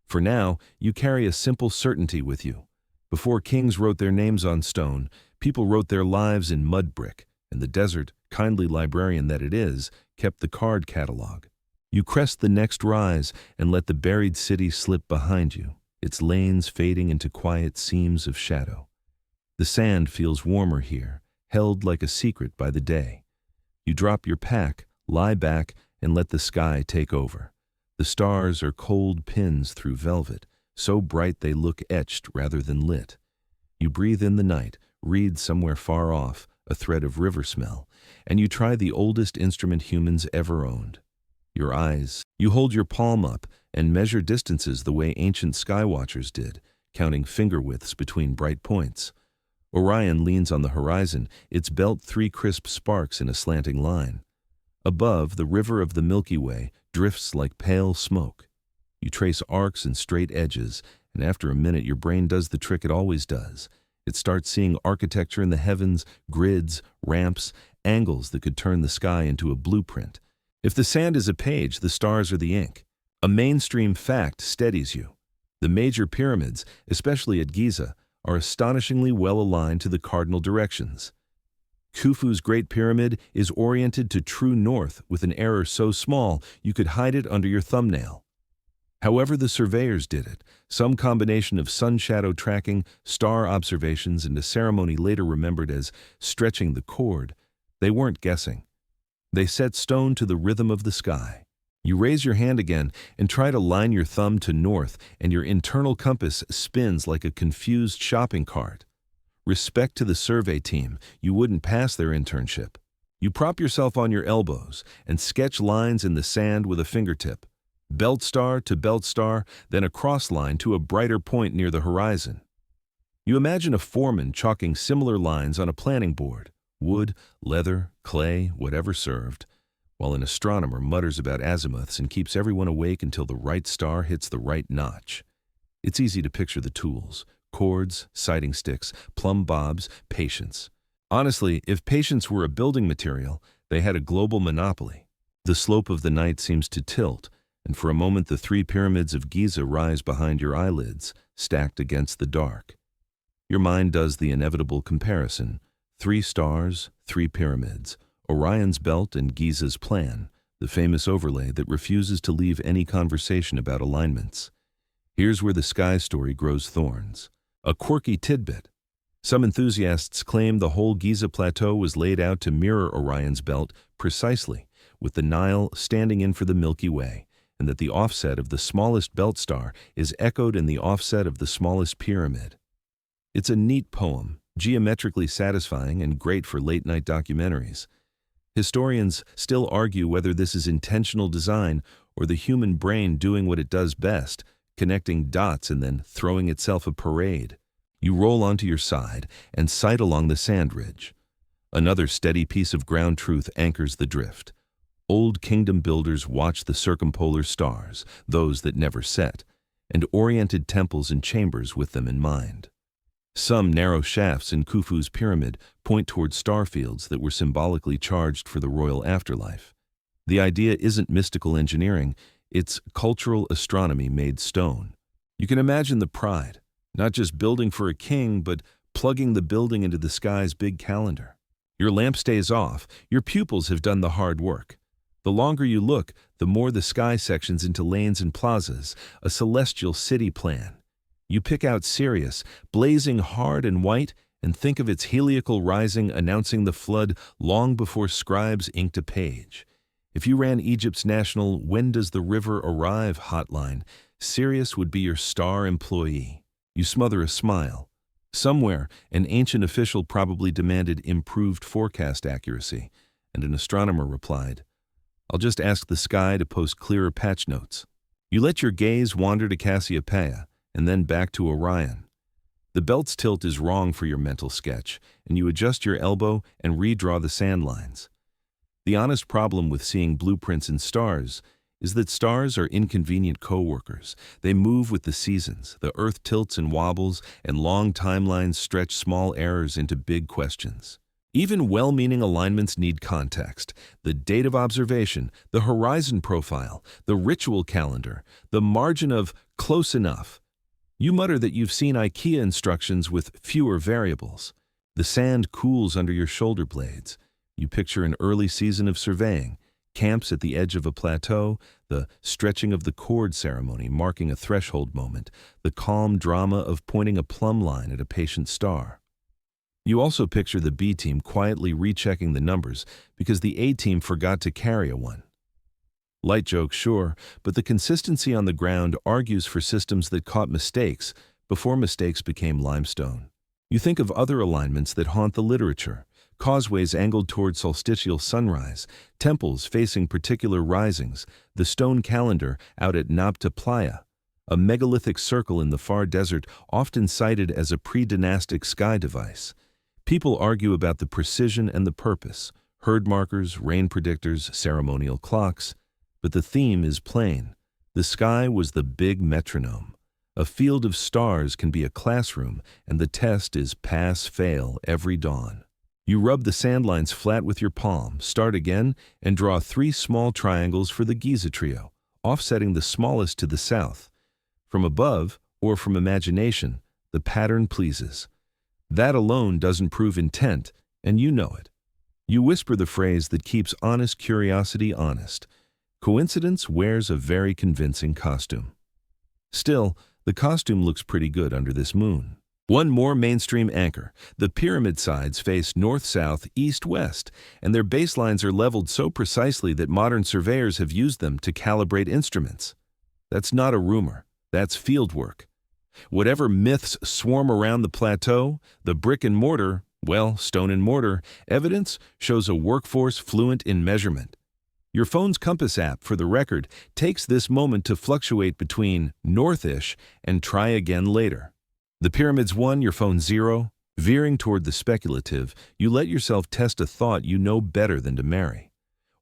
Speaker 1: For now, you carry a simple certainty with you. Before kings wrote their names on stone, people wrote their lives in mud brick, and the desert, kindly librarian that it is, kept the card catalog. You crest the next rise and let the buried city slip behind you, its lanes fading into quiet seams of shadow. The sand feels warmer here, held like a secret by the day. You drop your pack, lie back, and let the sky take over. The stars are cold pins through velvet, so bright they look etched rather than lit. You breathe in the night, read somewhere far off, a thread of river smell, and you try the oldest instrument humans ever owned. Your eyes. You hold your palm up and measure distances the way ancient skywatchers did, counting finger widths between bright points. Orion leans on the horizon, its belt 3 crisp sparks in a slanting line. Above, the river of the Milky Way drifts like pale smoke. You trace arcs and straight edges, and after a minute your brain does the trick it always does. It starts seeing architecture in the heavens, grids, ramps, angles that could turn the sky into a blueprint. If the sand is a page, the stars are the ink. A mainstream fact steadies you. The major pyramids, especially at Giza, are astonishingly well aligned to the cardinal directions. Khufu's Great Pyramid is oriented to true north with an error so small you could hide it under your thumbnail. However the surveyors did it, some combination of sun shadow tracking, star observations, and a ceremony later remembered as stretching the cord, they weren't guessing. They set stone to the rhythm of the sky. You raise your hand again and try to line your thumb to north, and your internal compass spins like a confused shopping cart. Respect to the survey team, you wouldn't pass their internship. You prop yourself on your elbows and sketch lines in the sand with a fingertip. Belt star to belt star, then a cross line to a brighter point near the horizon. You imagine a foreman chalking similar lines on a planning board, wood, leather, clay, whatever served, while an astronomer mutters about azimuths and keeps everyone awake until the right star hits the right notch. It's easy to picture the tools: cords, sighting sticks, plumb bobs, patience. Honestly, if patience were a building material, they had a global monopoly. The slope of the night seems to tilt, and for a moment the three pyramids of Giza rise behind your eyelids, stacked against the dark. Your mind does the inevitable comparison: 3 stars, 3 pyramids, Orion's belt and Giza's plan, the famous overlay that refuses to leave any conversation about alignments. Here's where the sky story grows thorns. A quirky tidbit. Some enthusiasts claim the whole Giza plateau was laid out to mirror Orion's belt precisely, with the Nile standing in for the Milky Way, and that the offset of the smallest belt star is echoed in the offset of the smallest pyramid. It's a neat poem, geometrically satisfying and great for late-night documentaries. Historians still argue whether this is intentional design or the human brain doing what it does best, connecting dots and then throwing itself a parade. You roll onto your side and sight along the sand ridge. Another steady piece of ground truth anchors the drift. Old kingdom builders watched the circumpolar stars, those that never set, and oriented temples and chambers with them in mind. Some narrow shafts in Khufu's pyramid point toward star fields that were symbolically charged for the royal afterlife. The idea isn't mystical engineering, it's cultural astronomy made stone. You can imagine the pride, not just building for a king, but plugging the building into the sky's big calendar. Your lamp stays off, your pupils have done the hard work. The longer you look, the more the sky sections into lanes and plazas, a celestial city plan. You pick out Sirius, blazing hard and white, and think of its heliacal rising announcing the flood long before scribes inked a page. If you ran Egypt's national "When does the river arrive" hotline, Sirius would be your star employee. You smother a smile. Somewhere, an ancient official probably demanded improved forecast accuracy, and an astronomer replied, "I'll just ask the sky to post clearer patch notes." You let your gaze wander to Cassiopeia, and then back to Orion. The belt's tilt is wrong for your mental sketch, and you adjust your elbow and redraw the sand lines. The honest problem with seeing blueprints in stars is that stars are inconvenient co-workers. They move with the seasons, the Earth tilts and wobbles, and long timelines stretch small errors into big questions. Even well-meaning alignments need context: the date of observation, the horizon profile, the ritual calendar, the margin of close enough. You mutter that you've seen IKEA instructions with fewer variables. The sand cools under your shoulder blades. You picture an early season of surveying, camps at the edge of a plateau, the stretching of the cord ceremony marking a threshold moment, the calm drama of pointing a plumb line at a patient star. You also picture the B team quietly rechecking the numbers because the A team forgot to carry a 1. Light joke, sure, but the consistency on the ground argues for systems that caught mistakes before mistakes became limestone. You think of other alignments that haunt the literature: causeways angled toward solstitial sunrise, temples facing particular risings, the stone calendar out at Nabta Playa, a megalithic circle in the far desert often cited as a pre-dynastic sky device. People argue about the precision and the purpose: herd markers, rain predictors, ceremonial clocks. But the theme is plain. The sky was the big metronome. A field of stars can be a classroom, and the test is pass-fail every dawn. You rub the sand lines flat with your palm, start again, and draw 3 small triangles for the Giza trio, offsetting the smallest to the south. From above, or from imagination, the pattern pleases. That alone doesn't prove intent, and you know it. You whisper the phrase that keeps honest curiosity honest: coincidence wears a very convincing costume. Still, the costume looks pretty good under this moon. One more mainstream anchor. The pyramid sides face north-south, east-west, and their baselines are leveled so precisely that modern surveyors have used them to calibrate instruments. That's not a rumor. That's fieldwork. Whatever myths swarm around the plateau, the brick and mortar, well, stone and mortar, evidence shows a workforce fluent in measurement. Your phone's compass app, for the record, takes this moment to fluctuate between north-ish and try again later. The pyramid's 1, your phone 0. Veering toward the speculative, you let yourself test a thought you know better than to marry.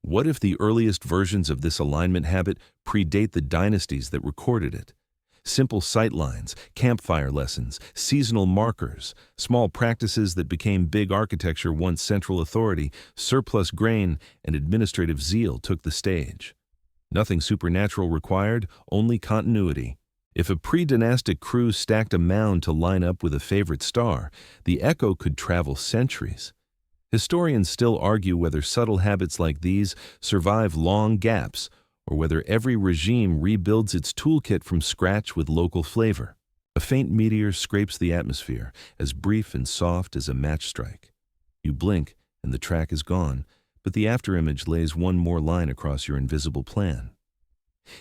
Speaker 1: What if the earliest versions of this alignment habit predate the dynasties that recorded it? Simple sight lines, campfire lessons, seasonal markers, small practices that became big architecture once central authority, surplus grain, and administrative zeal took the stage. Nothing supernatural required, only continuity. If a pre-dynastic crew stacked a mound to line up with a favorite star, the echo could travel centuries. Historians still argue whether subtle habits like these survive long gaps, or whether every regime rebuilds its toolkit from scratch with local flavor. A faint meteor scrapes the atmosphere, as brief and soft as a match strike. You blink, and the track is gone, but the afterimage lays one more line across your invisible plan.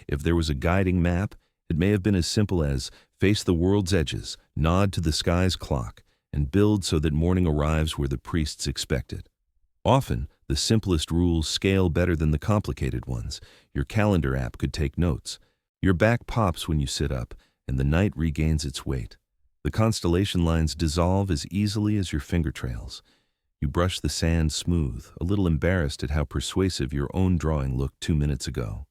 Speaker 1: If there was a guiding map, it may have been as simple as face the world's edges, nod to the sky's clock, and build so that morning arrives where the priests expect it. Often, the simplest rules scale better than the complicated ones. Your calendar app could take notes. Your back pops when you sit up, and the night regains its weight. The constellation lines dissolve as easily as your finger trails. You brush the sand smooth, a little embarrassed at how persuasive your own drawing looked 2 minutes ago.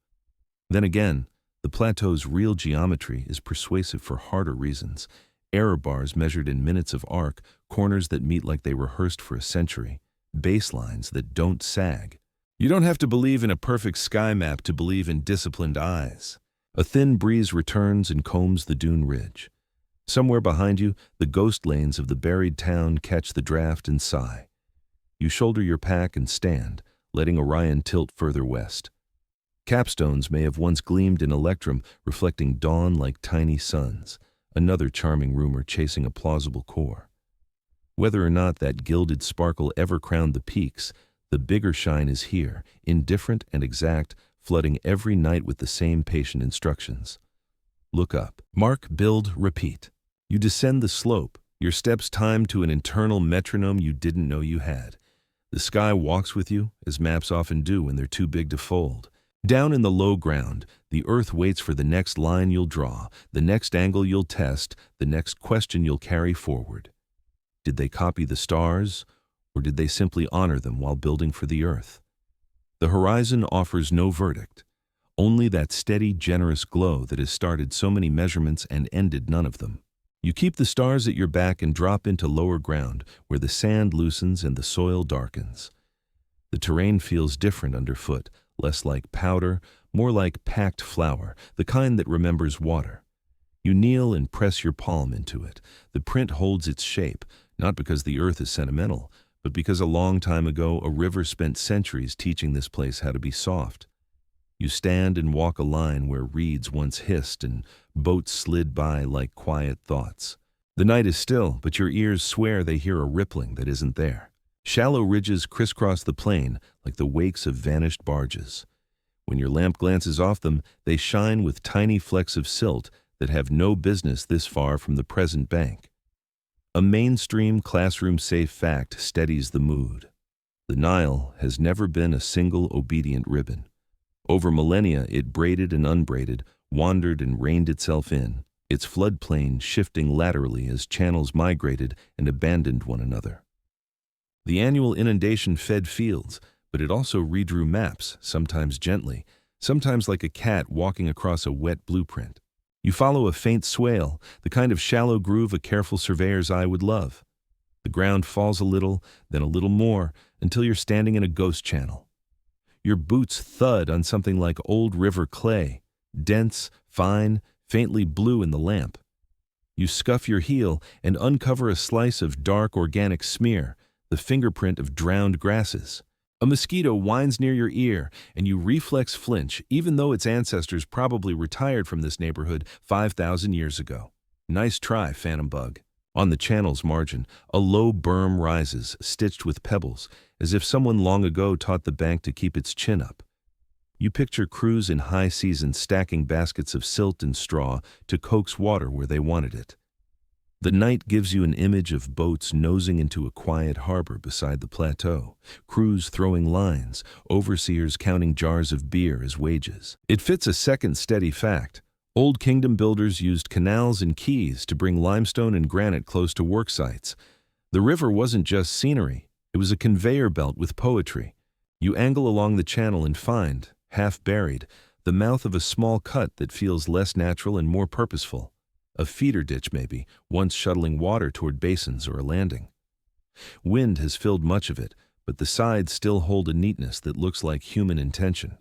Speaker 1: Then again, the plateau's real geometry is persuasive for harder reasons. Error bars measured in minutes of arc, corners that meet like they rehearsed for a century, baselines that don't sag. You don't have to believe in a perfect sky map to believe in disciplined eyes. A thin breeze returns and combs the dune ridge. Somewhere behind you, the ghost lanes of the buried town catch the draft and sigh. You shoulder your pack and stand, letting Orion tilt further west. Capstones may have once gleamed in electrum, reflecting dawn like tiny suns, another charming rumor chasing a plausible core. Whether or not that gilded sparkle ever crowned the peaks, the bigger shine is here, indifferent and exact, flooding every night with the same patient instructions. Look up. Mark, build, repeat. You descend the slope, your steps timed to an internal metronome you didn't know you had. The sky walks with you, as maps often do when they're too big to fold. Down in the low ground, the earth waits for the next line you'll draw, the next angle you'll test, the next question you'll carry forward. Did they copy the stars, or did they simply honor them while building for the earth? The horizon offers no verdict, only that steady, generous glow that has started so many measurements and ended none of them. You keep the stars at your back and drop into lower ground, where the sand loosens and the soil darkens. The terrain feels different underfoot, less like powder, more like packed flour, the kind that remembers water. You kneel and press your palm into it. The print holds its shape, not because the earth is sentimental, but because a long time ago a river spent centuries teaching this place how to be soft. You stand and walk a line where reeds once hissed and boats slid by like quiet thoughts. The night is still, but your ears swear they hear a rippling that isn't there. Shallow ridges crisscross the plain like the wakes of vanished barges. When your lamp glances off them, they shine with tiny flecks of silt that have no business this far from the present bank. A mainstream classroom-safe fact steadies the mood. The Nile has never been a single obedient ribbon. Over millennia, it braided and unbraided, wandered and reined itself in, its floodplain shifting laterally as channels migrated and abandoned one another. The annual inundation fed fields, but it also redrew maps, sometimes gently, sometimes like a cat walking across a wet blueprint. You follow a faint swale, the kind of shallow groove a careful surveyor's eye would love. The ground falls a little, then a little more, until you're standing in a ghost channel. Your boots thud on something like old river clay, dense, fine, faintly blue in the lamp. You scuff your heel and uncover a slice of dark organic smear, the fingerprint of drowned grasses. A mosquito whines near your ear, and you reflex flinch, even though its ancestors probably retired from this neighborhood 5,000 years ago. Nice try, phantom bug. On the channel's margin, a low berm rises, stitched with pebbles, as if someone long ago taught the bank to keep its chin up. You picture crews in high season stacking baskets of silt and straw to coax water where they wanted it. The night gives you an image of boats nosing into a quiet harbor beside the plateau, crews throwing lines, overseers counting jars of beer as wages. It fits a second steady fact. Old Kingdom builders used canals and quays to bring limestone and granite close to work sites. The river wasn't just scenery, it was a conveyor belt with poetry. You angle along the channel and find, half buried, the mouth of a small cut that feels less natural and more purposeful. A feeder ditch maybe, once shuttling water toward basins or a landing. Wind has filled much of it, but the sides still hold a neatness that looks like human intention.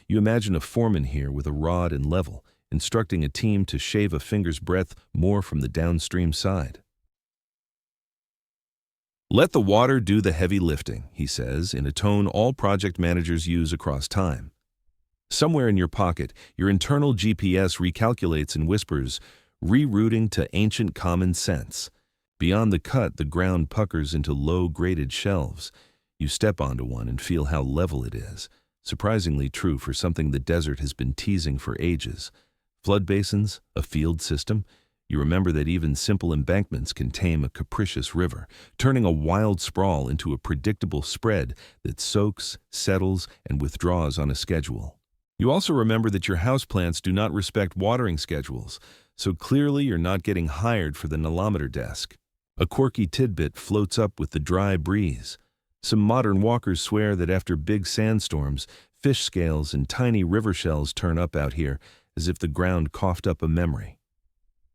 Speaker 1: You imagine a foreman here with a rod and level, instructing a team to shave a finger's breadth more from the downstream side. "Let the water do the heavy lifting," he says, in a tone all project managers use across time. Somewhere in your pocket, your internal GPS recalculates and whispers, rerouting to ancient common sense. Beyond the cut, the ground puckers into low graded shelves. You step onto one and feel how level it is. Surprisingly true for something the desert has been teasing for ages. Flood basins, a field system. You remember that even simple embankments can tame a capricious river, turning a wild sprawl into a predictable spread that soaks, settles, and withdraws on a schedule. You also remember that your houseplants do not respect watering schedules, so clearly you're not getting hired for the nilometer desk. A quirky tidbit floats up with the dry breeze. Some modern walkers swear that after big sandstorms, fish scales and tiny river shells turn up out here as if the ground coughed up a memory.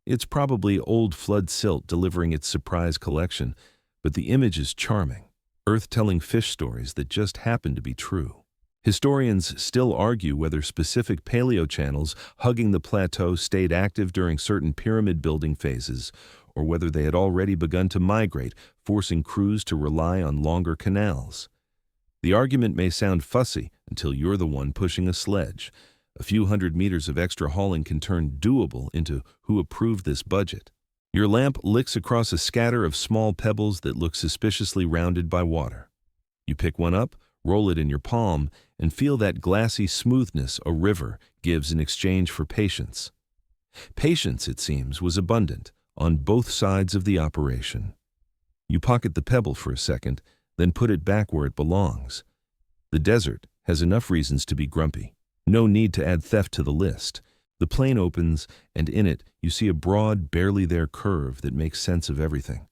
Speaker 1: It's probably old flood silt delivering its surprise collection, but the image is charming, Earth telling fish stories that just happen to be true. Historians still argue whether specific paleochannels hugging the plateau stayed active during certain pyramid building phases, or whether they had already begun to migrate, forcing crews to rely on longer canals. The argument may sound fussy until you're the one pushing a sledge. A few hundred meters of extra hauling can turn doable into who approved this budget. Your lamp licks across a scatter of small pebbles that look suspiciously rounded by water. You pick one up, roll it in your palm, and feel that glassy smoothness a river gives in exchange for patience. Patience, it seems, was abundant on both sides of the operation. You pocket the pebble for a second, then put it back where it belongs. The desert has enough reasons to be grumpy. No need to add theft to the list. The plain opens, and in it you see a broad, barely there curve that makes sense of everything.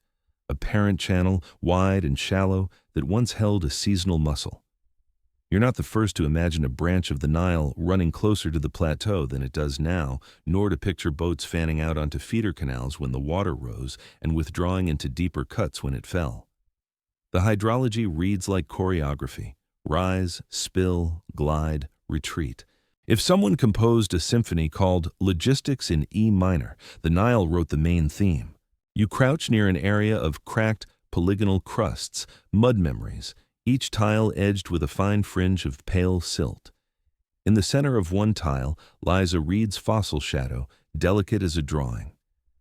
Speaker 1: A parent channel, wide and shallow, that once held a seasonal muscle. You're not the first to imagine a branch of the Nile running closer to the plateau than it does now, nor to picture boats fanning out onto feeder canals when the water rose and withdrawing into deeper cuts when it fell. The hydrology reads like choreography: rise, spill, glide, retreat. If someone composed a symphony called Logistics in E minor, the Nile wrote the main theme. You crouch near an area of cracked, polygonal crusts, mud memories, each tile edged with a fine fringe of pale silt. In the center of one tile lies a reed's fossil shadow, delicate as a drawing.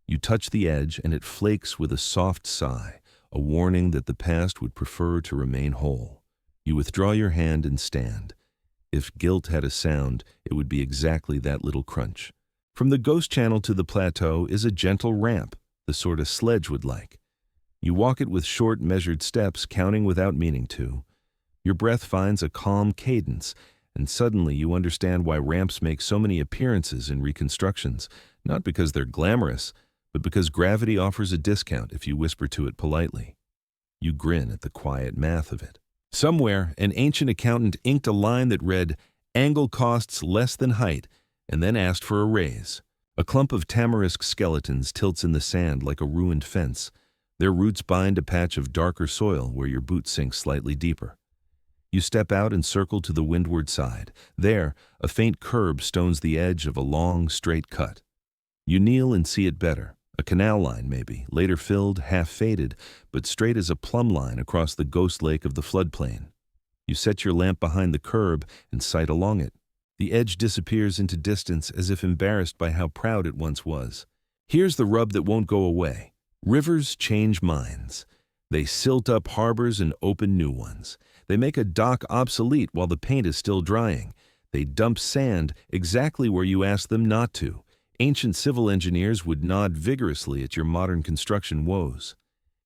Speaker 1: You touch the edge and it flakes with a soft sigh, a warning that the past would prefer to remain whole. You withdraw your hand and stand. If guilt had a sound, it would be exactly that little crunch. From the ghost channel to the plateau is a gentle ramp, the sort a sledge would like. You walk it with short, measured steps, counting without meaning to. Your breath finds a calm cadence, and suddenly you understand why ramps make so many appearances in reconstructions, not because they're glamorous, but because gravity offers a discount if you whisper to it politely. You grin at the quiet math of it. Somewhere, an ancient accountant inked a line that read, "Angle costs less than height," and then asked for a raise. A clump of tamarisk skeletons tilts in the sand like a ruined fence. Their roots bind a patch of darker soil where your boot sinks slightly deeper. You step out and circle to the windward side. There, a faint curb stones the edge of a long, straight cut. You kneel and see it better. A canal line, maybe, later filled, half faded, but straight as a plumb line across the ghost lake of the floodplain. You set your lamp behind the curb and sight along it. The edge disappears into distance as if embarrassed by how proud it once was. Here's the rub that won't go away. Rivers change minds. They silt up harbors and open new ones. They make a dock obsolete while the paint is still drying. They dump sand exactly where you ask them not to. Ancient civil engineers would nod vigorously at your modern construction woes.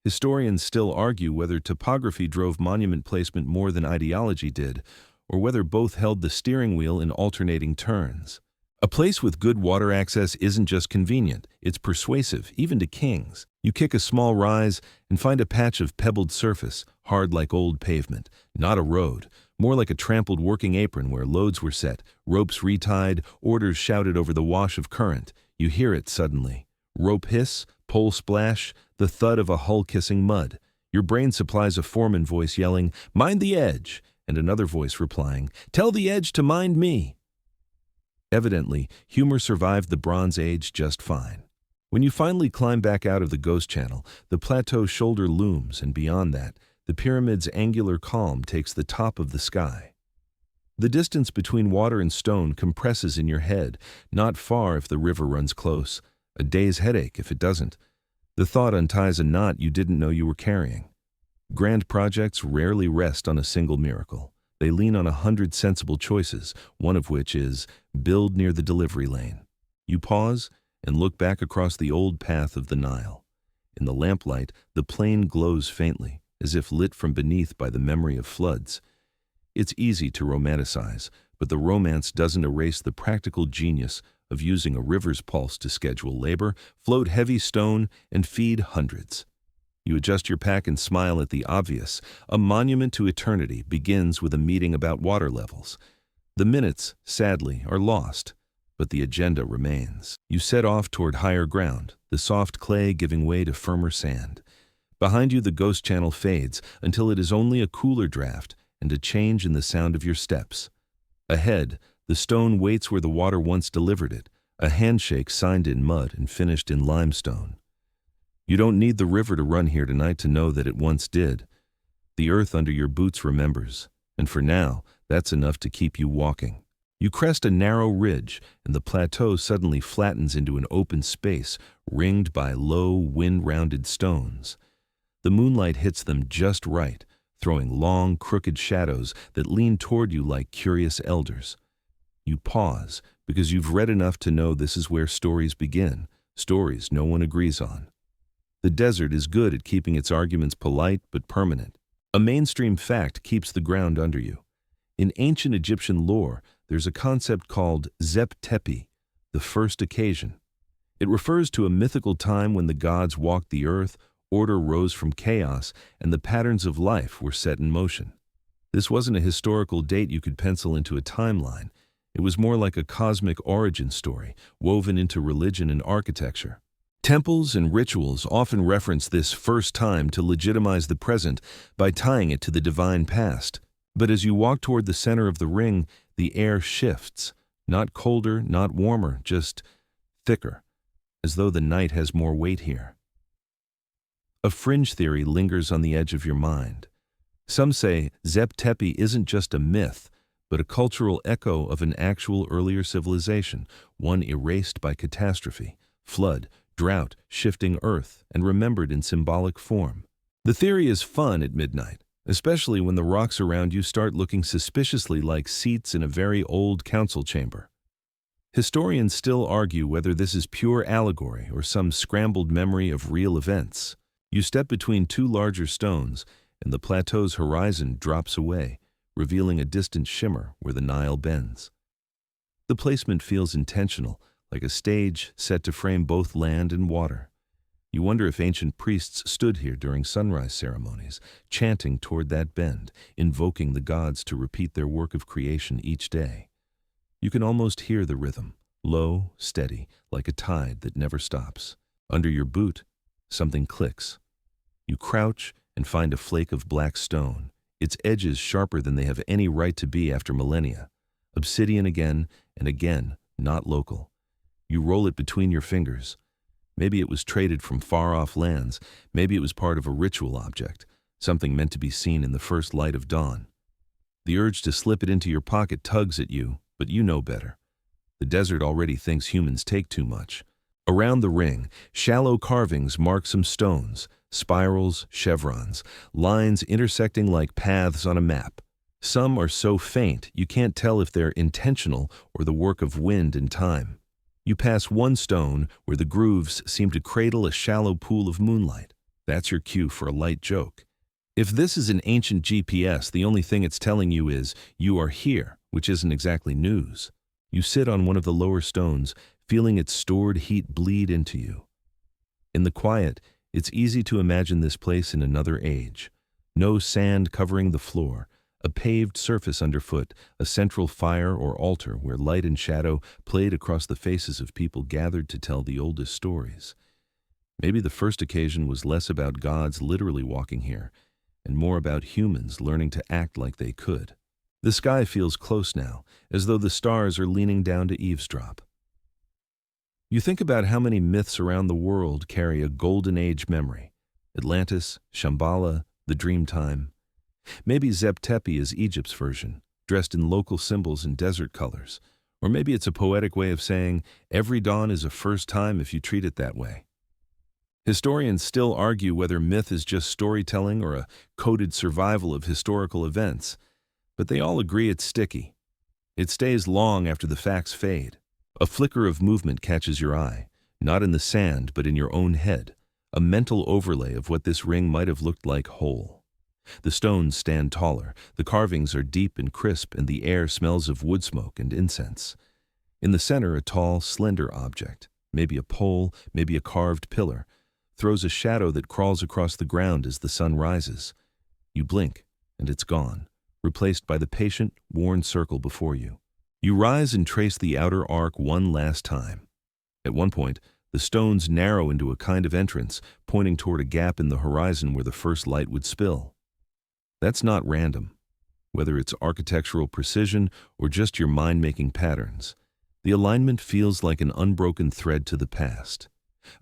Speaker 1: Historians still argue whether topography drove monument placement more than ideology did, or whether both held the steering wheel in alternating turns. A place with good water access isn't just convenient, it's persuasive, even to kings. You kick a small rise and find a patch of pebbled surface, hard like old pavement, not a road, more like a trampled working apron where loads were set, ropes retied, orders shouted over the wash of current. You hear it suddenly. Rope hiss, pole splash, the thud of a hull kissing mud. Your brain supplies a foreman voice yelling, "Mind the edge," and another voice replying, "Tell the edge to mind me." Evidently, humor survived the Bronze Age just fine. When you finally climb back out of the ghost channel, the plateau's shoulder looms, and beyond that, the pyramid's angular calm takes the top of the sky. The distance between water and stone compresses in your head, not far if the river runs close, a day's headache if it doesn't. The thought unties a knot you didn't know you were carrying. Grand projects rarely rest on a single miracle. They lean on 100 sensible choices, one of which is build near the delivery lane. You pause and look back across the old path of the Nile. In the lamplight, the plain glows faintly, as if lit from beneath by the memory of floods. It's easy to romanticize, but the romance doesn't erase the practical genius of using a river's pulse to schedule labor, float heavy stone, and feed hundreds. You adjust your pack and smile at the obvious. A monument to eternity begins with a meeting about water levels. The minutes, sadly, are lost, but the agenda remains. You set off toward higher ground, the soft clay giving way to firmer sand. Behind you, the ghost channel fades until it is only a cooler draft and a change in the sound of your steps. Ahead, the stone waits where the water once delivered it, a handshake signed in mud and finished in limestone. You don't need the river to run here tonight to know that it once did. The earth under your boots remembers, and for now, that's enough to keep you walking. You crest a narrow ridge, and the plateau suddenly flattens into an open space ringed by low, wind-rounded stones. The moonlight hits them just right, throwing long, crooked shadows that lean toward you like curious elders. You pause, because you've read enough to know this is where stories begin, stories no one agrees on. The desert is good at keeping its arguments polite but permanent. A mainstream fact keeps the ground under you. In ancient Egyptian lore, there's a concept called Zep Tepi, the first occasion. It refers to a mythical time when the gods walked the earth, order rose from chaos, and the patterns of life were set in motion. This wasn't a historical date you could pencil into a timeline. It was more like a cosmic origin story, woven into religion and architecture. Temples and rituals often reference this first time to legitimize the present by tying it to the divine past. But as you walk toward the center of the ring, the air shifts. Not colder, not warmer, just thicker, as though the night has more weight here. A fringe theory lingers on the edge of your mind. Some say Zep Tepi isn't just a myth, but a cultural echo of an actual earlier civilization, one erased by catastrophe, flood, drought, shifting earth, and remembered in symbolic form. The theory is fun at midnight, especially when the rocks around you start looking suspiciously like seats in a very old council chamber. Historians still argue whether this is pure allegory or some scrambled memory of real events. You step between two larger stones, and the plateau's horizon drops away, revealing a distant shimmer where the Nile bends. The placement feels intentional, like a stage set to frame both land and water. You wonder if ancient priests stood here during sunrise ceremonies, chanting toward that bend, invoking the gods to repeat their work of creation each day. You can almost hear the rhythm, low, steady, like a tide that never stops. Under your boot, something clicks. You crouch and find a flake of black stone, its edges sharper than they have any right to be after millennia. Obsidian again and again, not local. You roll it between your fingers. Maybe it was traded from far-off lands. Maybe it was part of a ritual object, something meant to be seen in the first light of dawn. The urge to slip it into your pocket tugs at you, but you know better. The desert already thinks humans take too much. Around the ring, shallow carvings mark some stones, spirals, chevrons, lines intersecting like paths on a map. Some are so faint you can't tell if they're intentional or the work of wind and time. You pass one stone where the grooves seem to cradle a shallow pool of moonlight. That's your cue for a light joke. If this is an ancient GPS, the only thing it's telling you is, you are here, which isn't exactly news. You sit on one of the lower stones, feeling its stored heat bleed into you. In the quiet, it's easy to imagine this place in another age. No sand covering the floor, a paved surface underfoot, a central fire or altar where light and shadow played across the faces of people gathered to tell the oldest stories. Maybe the first occasion was less about gods literally walking here, and more about humans learning to act like they could. The sky feels close now, as though the stars are leaning down to eavesdrop. You think about how many myths around the world carry a golden age memory. Atlantis, Shambhala, the Dreamtime. Maybe Zep-Tepi is Egypt's version, dressed in local symbols and desert colors. Or maybe it's a poetic way of saying, every dawn is a first time if you treat it that way. Historians still argue whether myth is just storytelling or a coded survival of historical events, but they all agree it's sticky. It stays long after the facts fade. A flicker of movement catches your eye, not in the sand but in your own head, a mental overlay of what this ring might have looked like whole. The stones stand taller, the carvings are deep and crisp, and the air smells of wood smoke and incense. In the center, a tall, slender object, maybe a pole, maybe a carved pillar, throws a shadow that crawls across the ground as the sun rises. You blink, and it's gone, replaced by the patient, worn circle before you. You rise and trace the outer arc one last time. At one point, the stones narrow into a kind of entrance, pointing toward a gap in the horizon where the first light would spill. That's not random, whether it's architectural precision or just your mind-making patterns. The alignment feels like an unbroken thread to the past.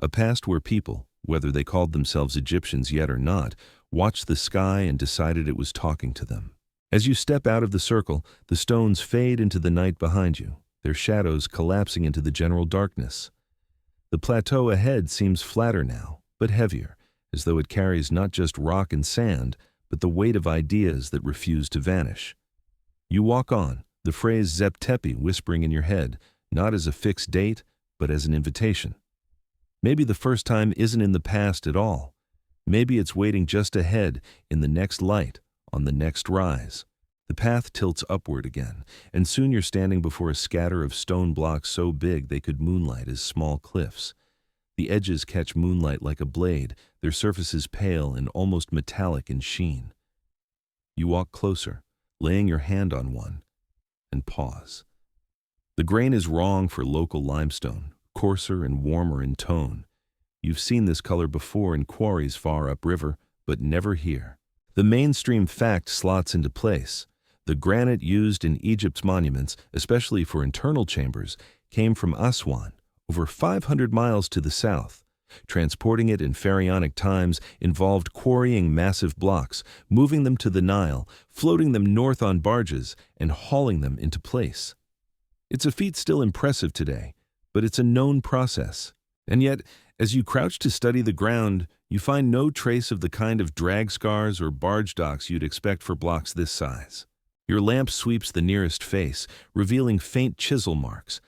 Speaker 1: A past where people, whether they called themselves Egyptians yet or not, watched the sky and decided it was talking to them. As you step out of the circle, the stones fade into the night behind you, their shadows collapsing into the general darkness. The plateau ahead seems flatter now, but heavier, as though it carries not just rock and sand, but the weight of ideas that refuse to vanish. You walk on, the phrase Zep-Tepi whispering in your head, not as a fixed date, but as an invitation. Maybe the first time isn't in the past at all. Maybe it's waiting just ahead, in the next light, on the next rise. The path tilts upward again, and soon you're standing before a scatter of stone blocks so big they could moonlight as small cliffs. The edges catch moonlight like a blade, their surfaces pale and almost metallic in sheen. You walk closer, laying your hand on one, and pause. The grain is wrong for local limestone, coarser and warmer in tone. You've seen this color before in quarries far upriver, but never here. The mainstream fact slots into place. The granite used in Egypt's monuments, especially for internal chambers, came from Aswan, over 500 miles to the south. Transporting it in pharaonic times involved quarrying massive blocks, moving them to the Nile, floating them north on barges, and hauling them into place. It's a feat still impressive today, but it's a known process. And yet, as you crouch to study the ground, you find no trace of the kind of drag scars or barge docks you'd expect for blocks this size. Your lamp sweeps the nearest face, revealing faint chisel marks,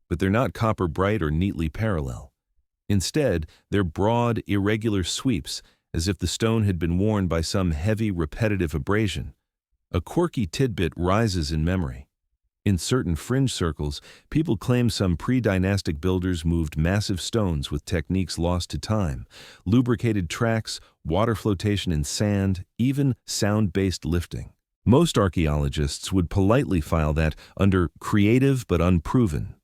Speaker 1: but they're not copper bright or neatly parallel. Instead, they're broad, irregular sweeps, as if the stone had been worn by some heavy, repetitive abrasion. A quirky tidbit rises in memory. In certain fringe circles, people claim some pre-dynastic builders moved massive stones with techniques lost to time, lubricated tracks, water flotation in sand, even sound-based lifting. Most archaeologists would politely file that under creative but unproven.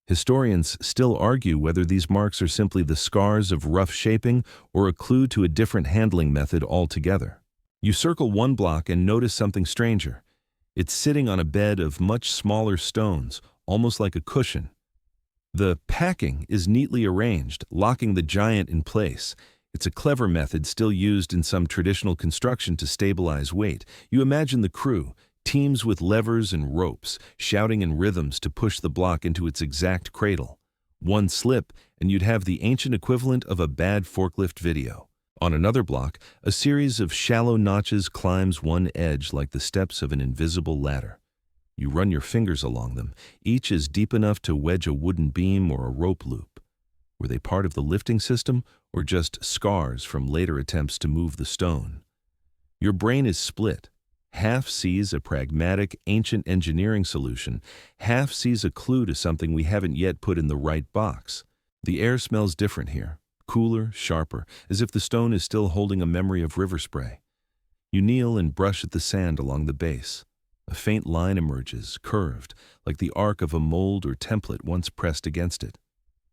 Speaker 1: Historians still argue whether these marks are simply the scars of rough shaping or a clue to a different handling method altogether. You circle one block and notice something stranger. It's sitting on a bed of much smaller stones, almost like a cushion. The packing is neatly arranged, locking the giant in place. It's a clever method still used in some traditional construction to stabilize weight. You imagine the crew, teams with levers and ropes, shouting in rhythms to push the block into its exact cradle. One slip, and you'd have the ancient equivalent of a bad forklift video. On another block, a series of shallow notches climbs one edge like the steps of an invisible ladder. You run your fingers along them, each is deep enough to wedge a wooden beam or a rope loop. Were they part of the lifting system, or just scars from later attempts to move the stone? Your brain is split. Half sees a pragmatic, ancient engineering solution, half sees a clue to something we haven't yet put in the right box. The air smells different here, cooler, sharper, as if the stone is still holding a memory of river spray. You kneel and brush at the sand along the base. A faint line emerges, curved, like the arc of a mold or template once pressed against it.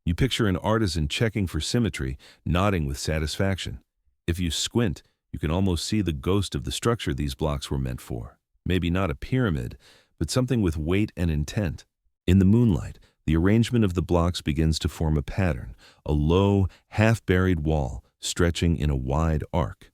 Speaker 1: You picture an artisan checking for symmetry, nodding with satisfaction. If you squint, you can almost see the ghost of the structure these blocks were meant for. Maybe not a pyramid, but something with weight and intent. In the moonlight, the arrangement of the blocks begins to form a pattern, a low, half-buried wall stretching in a wide arc.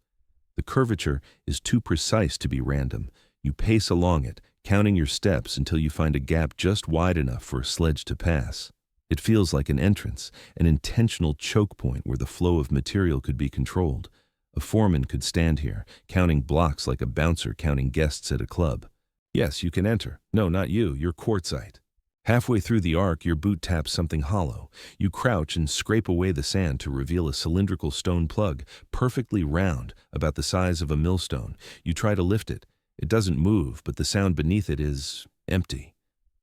Speaker 1: The curvature is too precise to be random. You pace along it, counting your steps until you find a gap just wide enough for a sledge to pass. It feels like an entrance, an intentional choke point where the flow of material could be controlled. A foreman could stand here, counting blocks like a bouncer counting guests at a club. Yes, you can enter. No, not you, you're quartzite. Halfway through the arc, your boot taps something hollow. You crouch and scrape away the sand to reveal a cylindrical stone plug, perfectly round, about the size of a millstone. You try to lift it. It doesn't move, but the sound beneath it is empty.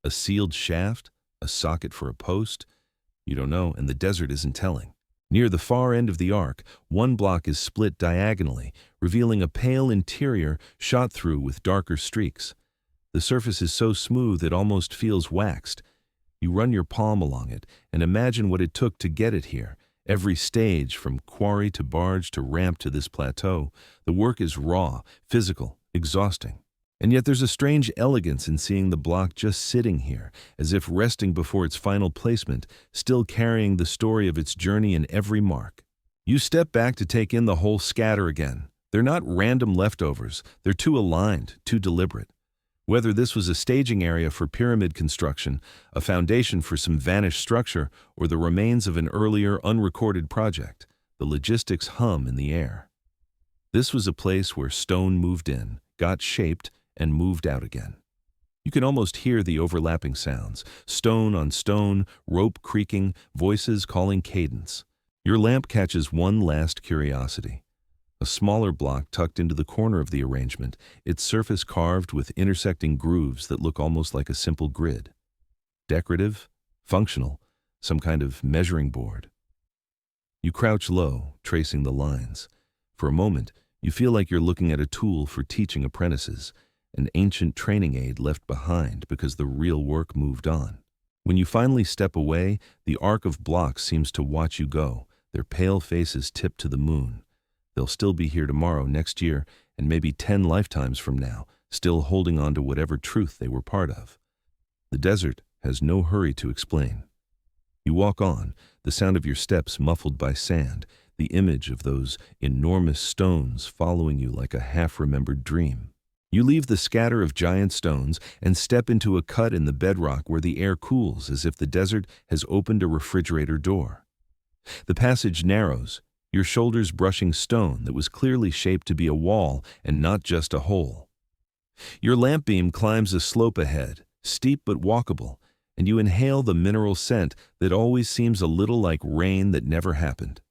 Speaker 1: A sealed shaft? A socket for a post? You don't know, and the desert isn't telling. Near the far end of the arc, one block is split diagonally, revealing a pale interior shot through with darker streaks. The surface is so smooth it almost feels waxed. You run your palm along it and imagine what it took to get it here. Every stage, from quarry to barge to ramp to this plateau, the work is raw, physical, exhausting. And yet there's a strange elegance in seeing the block just sitting here, as if resting before its final placement, still carrying the story of its journey in every mark. You step back to take in the whole scatter again. They're not random leftovers, they're too aligned, too deliberate. Whether this was a staging area for pyramid construction, a foundation for some vanished structure, or the remains of an earlier unrecorded project, the logistics hum in the air. This was a place where stone moved in, got shaped, and moved out again. You can almost hear the overlapping sounds, stone on stone, rope creaking, voices calling cadence. Your lamp catches one last curiosity. A smaller block tucked into the corner of the arrangement, its surface carved with intersecting grooves that look almost like a simple grid. Decorative, functional, some kind of measuring board. You crouch low, tracing the lines. For a moment, you feel like you're looking at a tool for teaching apprentices, an ancient training aid left behind because the real work moved on. When you finally step away, the arc of blocks seems to watch you go, their pale faces tipped to the moon. They'll still be here tomorrow, next year, and maybe 10 lifetimes from now, still holding on to whatever truth they were part of. The desert has no hurry to explain. You walk on, the sound of your steps muffled by sand, the image of those enormous stones following you like a half-remembered dream. You leave the scatter of giant stones and step into a cut in the bedrock where the air cools as if the desert has opened a refrigerator door. The passage narrows, your shoulders brushing stone that was clearly shaped to be a wall and not just a hole. Your lamp beam climbs a slope ahead, steep but walkable, and you inhale the mineral scent that always seems a little like rain that never happened.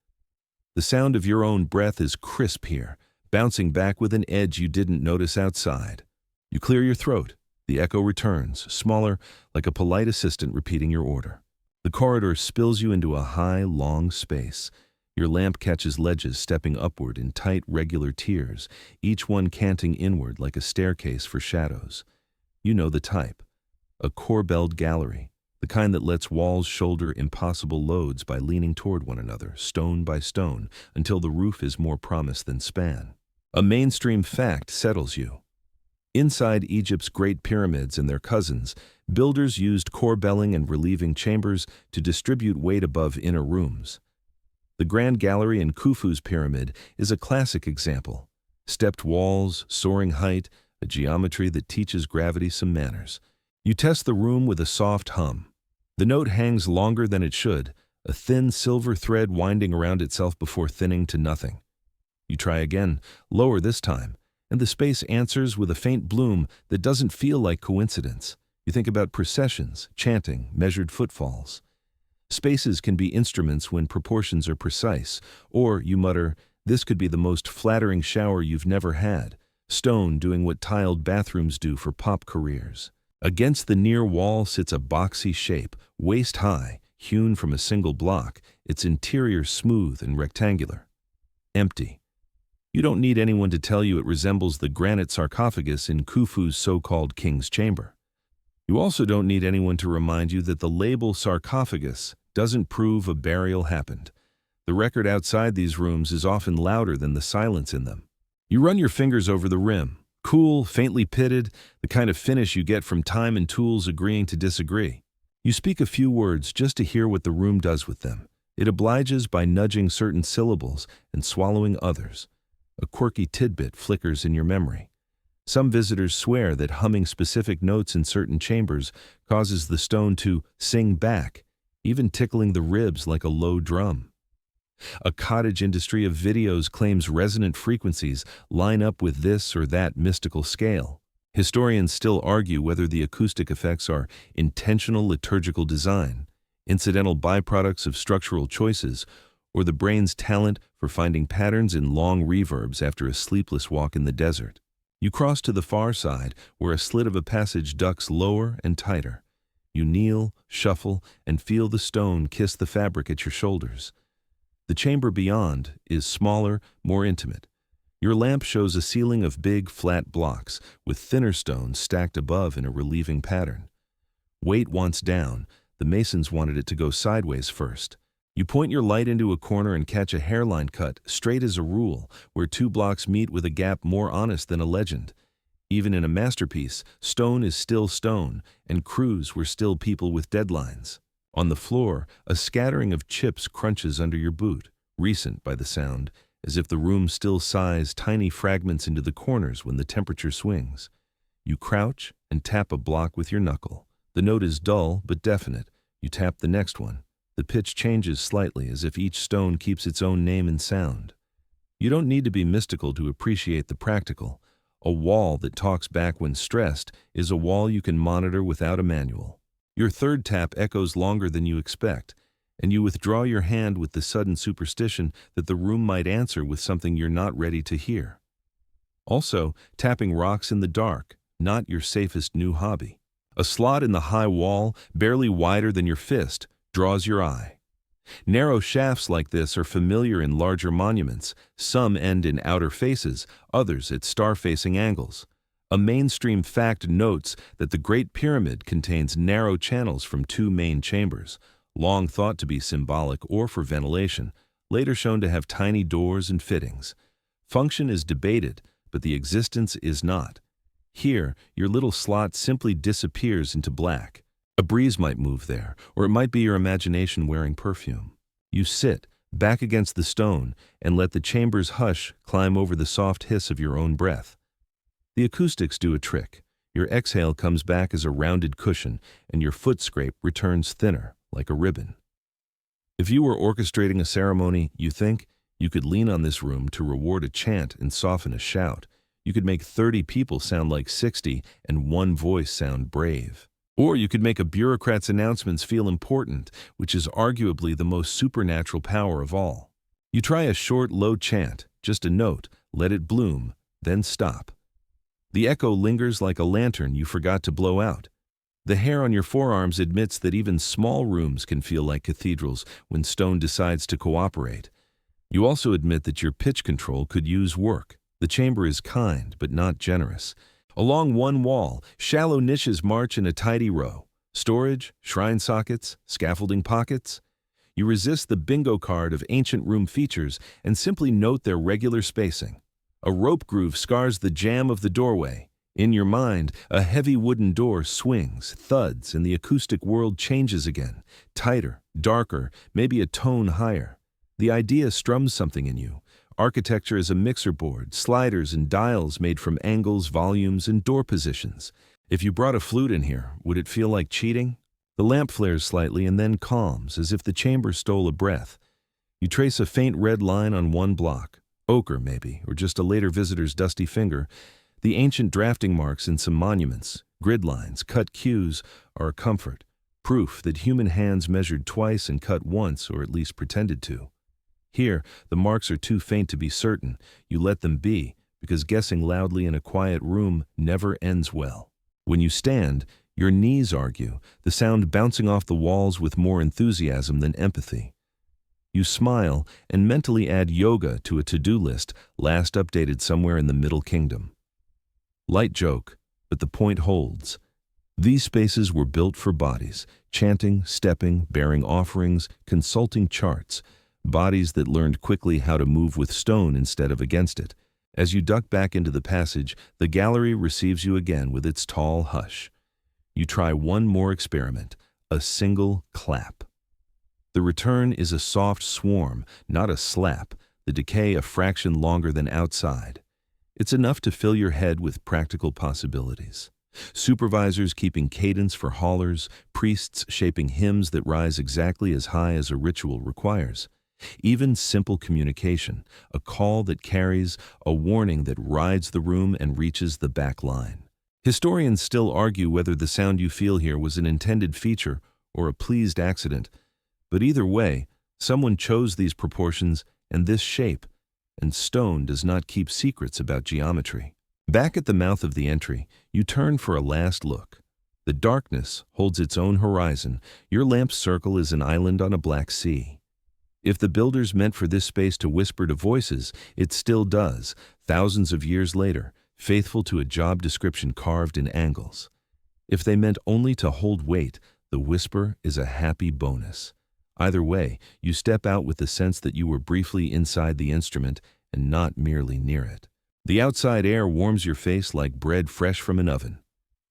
Speaker 1: The sound of your own breath is crisp here, bouncing back with an edge you didn't notice outside. You clear your throat. The echo returns, smaller, like a polite assistant repeating your order. The corridor spills you into a high, long space. Your lamp catches ledges stepping upward in tight, regular tiers, each one canting inward like a staircase for shadows. You know the type. A corbelled gallery, the kind that lets walls shoulder impossible loads by leaning toward one another, stone by stone, until the roof is more promise than span. A mainstream fact settles you. Inside Egypt's Great Pyramids and their cousins, builders used corbelling and relieving chambers to distribute weight above inner rooms. The Grand Gallery in Khufu's pyramid is a classic example. Stepped walls, soaring height, a geometry that teaches gravity some manners. You test the room with a soft hum. The note hangs longer than it should, a thin silver thread winding around itself before thinning to nothing. You try again, lower this time, and the space answers with a faint bloom that doesn't feel like coincidence. You think about processions, chanting, measured footfalls. Spaces can be instruments when proportions are precise, or you mutter, "This could be the most flattering shower you've never had," stone doing what tiled bathrooms do for pop careers. Against the near wall sits a boxy shape, waist-high, hewn from a single block, its interior smooth and rectangular. Empty. You don't need anyone to tell you it resembles the granite sarcophagus in Khufu's so-called king's chamber. You also don't need anyone to remind you that the label sarcophagus doesn't prove a burial happened. The record outside these rooms is often louder than the silence in them. You run your fingers over the rim. Cool, faintly pitted, the kind of finish you get from time and tools agreeing to disagree. You speak a few words just to hear what the room does with them. It obliges by nudging certain syllables and swallowing others. A quirky tidbit flickers in your memory. Some visitors swear that humming specific notes in certain chambers causes the stone to sing back, even tickling the ribs like a low drum. A cottage industry of videos claims resonant frequencies line up with this or that mystical scale. Historians still argue whether the acoustic effects are intentional liturgical design, incidental byproducts of structural choices, or the brain's talent for finding patterns in long reverbs after a sleepless walk in the desert. You cross to the far side, where a slit of a passage ducks lower and tighter. You kneel, shuffle, and feel the stone kiss the fabric at your shoulders. The chamber beyond is smaller, more intimate. Your lamp shows a ceiling of big, flat blocks, with thinner stones stacked above in a relieving pattern. Weight wants down. The masons wanted it to go sideways first. You point your light into a corner and catch a hairline cut, straight as a rule, where two blocks meet with a gap more honest than a legend. Even in a masterpiece, stone is still stone, and crews were still people with deadlines. On the floor, a scattering of chips crunches under your boot, recent by the sound, as if the room still sighs tiny fragments into the corners when the temperature swings. You crouch and tap a block with your knuckle. The note is dull but definite. You tap the next one. The pitch changes slightly, as if each stone keeps its own name and sound. You don't need to be mystical to appreciate the practical. A wall that talks back when stressed is a wall you can monitor without a manual. Your third tap echoes longer than you expect, and you withdraw your hand with the sudden superstition that the room might answer with something you're not ready to hear. Also, tapping rocks in the dark, not your safest new hobby. A slot in the high wall, barely wider than your fist, draws your eye. Narrow shafts like this are familiar in larger monuments. Some end in outer faces, others at star-facing angles. A mainstream fact notes that the Great Pyramid contains narrow channels from two main chambers, long thought to be symbolic or for ventilation, later shown to have tiny doors and fittings. Function is debated, but the existence is not. Here, your little slot simply disappears into black. A breeze might move there, or it might be your imagination wearing perfume. You sit, back against the stone, and let the chamber's hush climb over the soft hiss of your own breath. The acoustics do a trick. Your exhale comes back as a rounded cushion, and your foot scrape returns thinner, like a ribbon. If you were orchestrating a ceremony, you think, you could lean on this room to reward a chant and soften a shout. You could make 30 people sound like 60 and one voice sound brave. Or you could make a bureaucrat's announcements feel important, which is arguably the most supernatural power of all. You try a short, low chant, just a note, let it bloom, then stop. The echo lingers like a lantern you forgot to blow out. The hair on your forearms admits that even small rooms can feel like cathedrals when stone decides to cooperate. You also admit that your pitch control could use work. The chamber is kind, but not generous. Along one wall, shallow niches march in a tidy row. Storage, shrine sockets, scaffolding pockets. You resist the bingo card of ancient room features and simply note their regular spacing. A rope groove scars the jamb of the doorway. In your mind, a heavy wooden door swings, thuds, and the acoustic world changes again. Tighter, darker, maybe a tone higher. The idea strums something in you. Architecture is a mixer board, sliders and dials made from angles, volumes, and door positions. If you brought a flute in here, would it feel like cheating? The lamp flares slightly and then calms, as if the chamber stole a breath. You trace a faint red line on one block, ochre maybe, or just a later visitor's dusty finger. The ancient drafting marks in some monuments, grid lines, cut cues, are a comfort, proof that human hands measured twice and cut once, or at least pretended to. Here, the marks are too faint to be certain. You let them be, because guessing loudly in a quiet room never ends well. When you stand, your knees argue, the sound bouncing off the walls with more enthusiasm than empathy. You smile and mentally add yoga to a to-do list last updated somewhere in the Middle Kingdom. Light joke, but the point holds. These spaces were built for bodies, chanting, stepping, bearing offerings, consulting charts, bodies that learned quickly how to move with stone instead of against it. As you duck back into the passage, the gallery receives you again with its tall hush. You try one more experiment, a single clap. The return is a soft swarm, not a slap, the decay a fraction longer than outside. It's enough to fill your head with practical possibilities. Supervisors keeping cadence for haulers, priests shaping hymns that rise exactly as high as a ritual requires. Even simple communication, a call that carries, a warning that rides the room and reaches the back line. Historians still argue whether the sound you feel here was an intended feature or a pleased accident, but either way, someone chose these proportions and this shape, and stone does not keep secrets about geometry. Back at the mouth of the entry, you turn for a last look. The darkness holds its own horizon. Your lamp's circle is an island on a black sea. If the builders meant for this space to whisper to voices, it still does, thousands of years later, faithful to a job description carved in angles. If they meant only to hold weight, the whisper is a happy bonus. Either way, you step out with the sense that you were briefly inside the instrument and not merely near it. The outside air warms your face like bread fresh from an oven.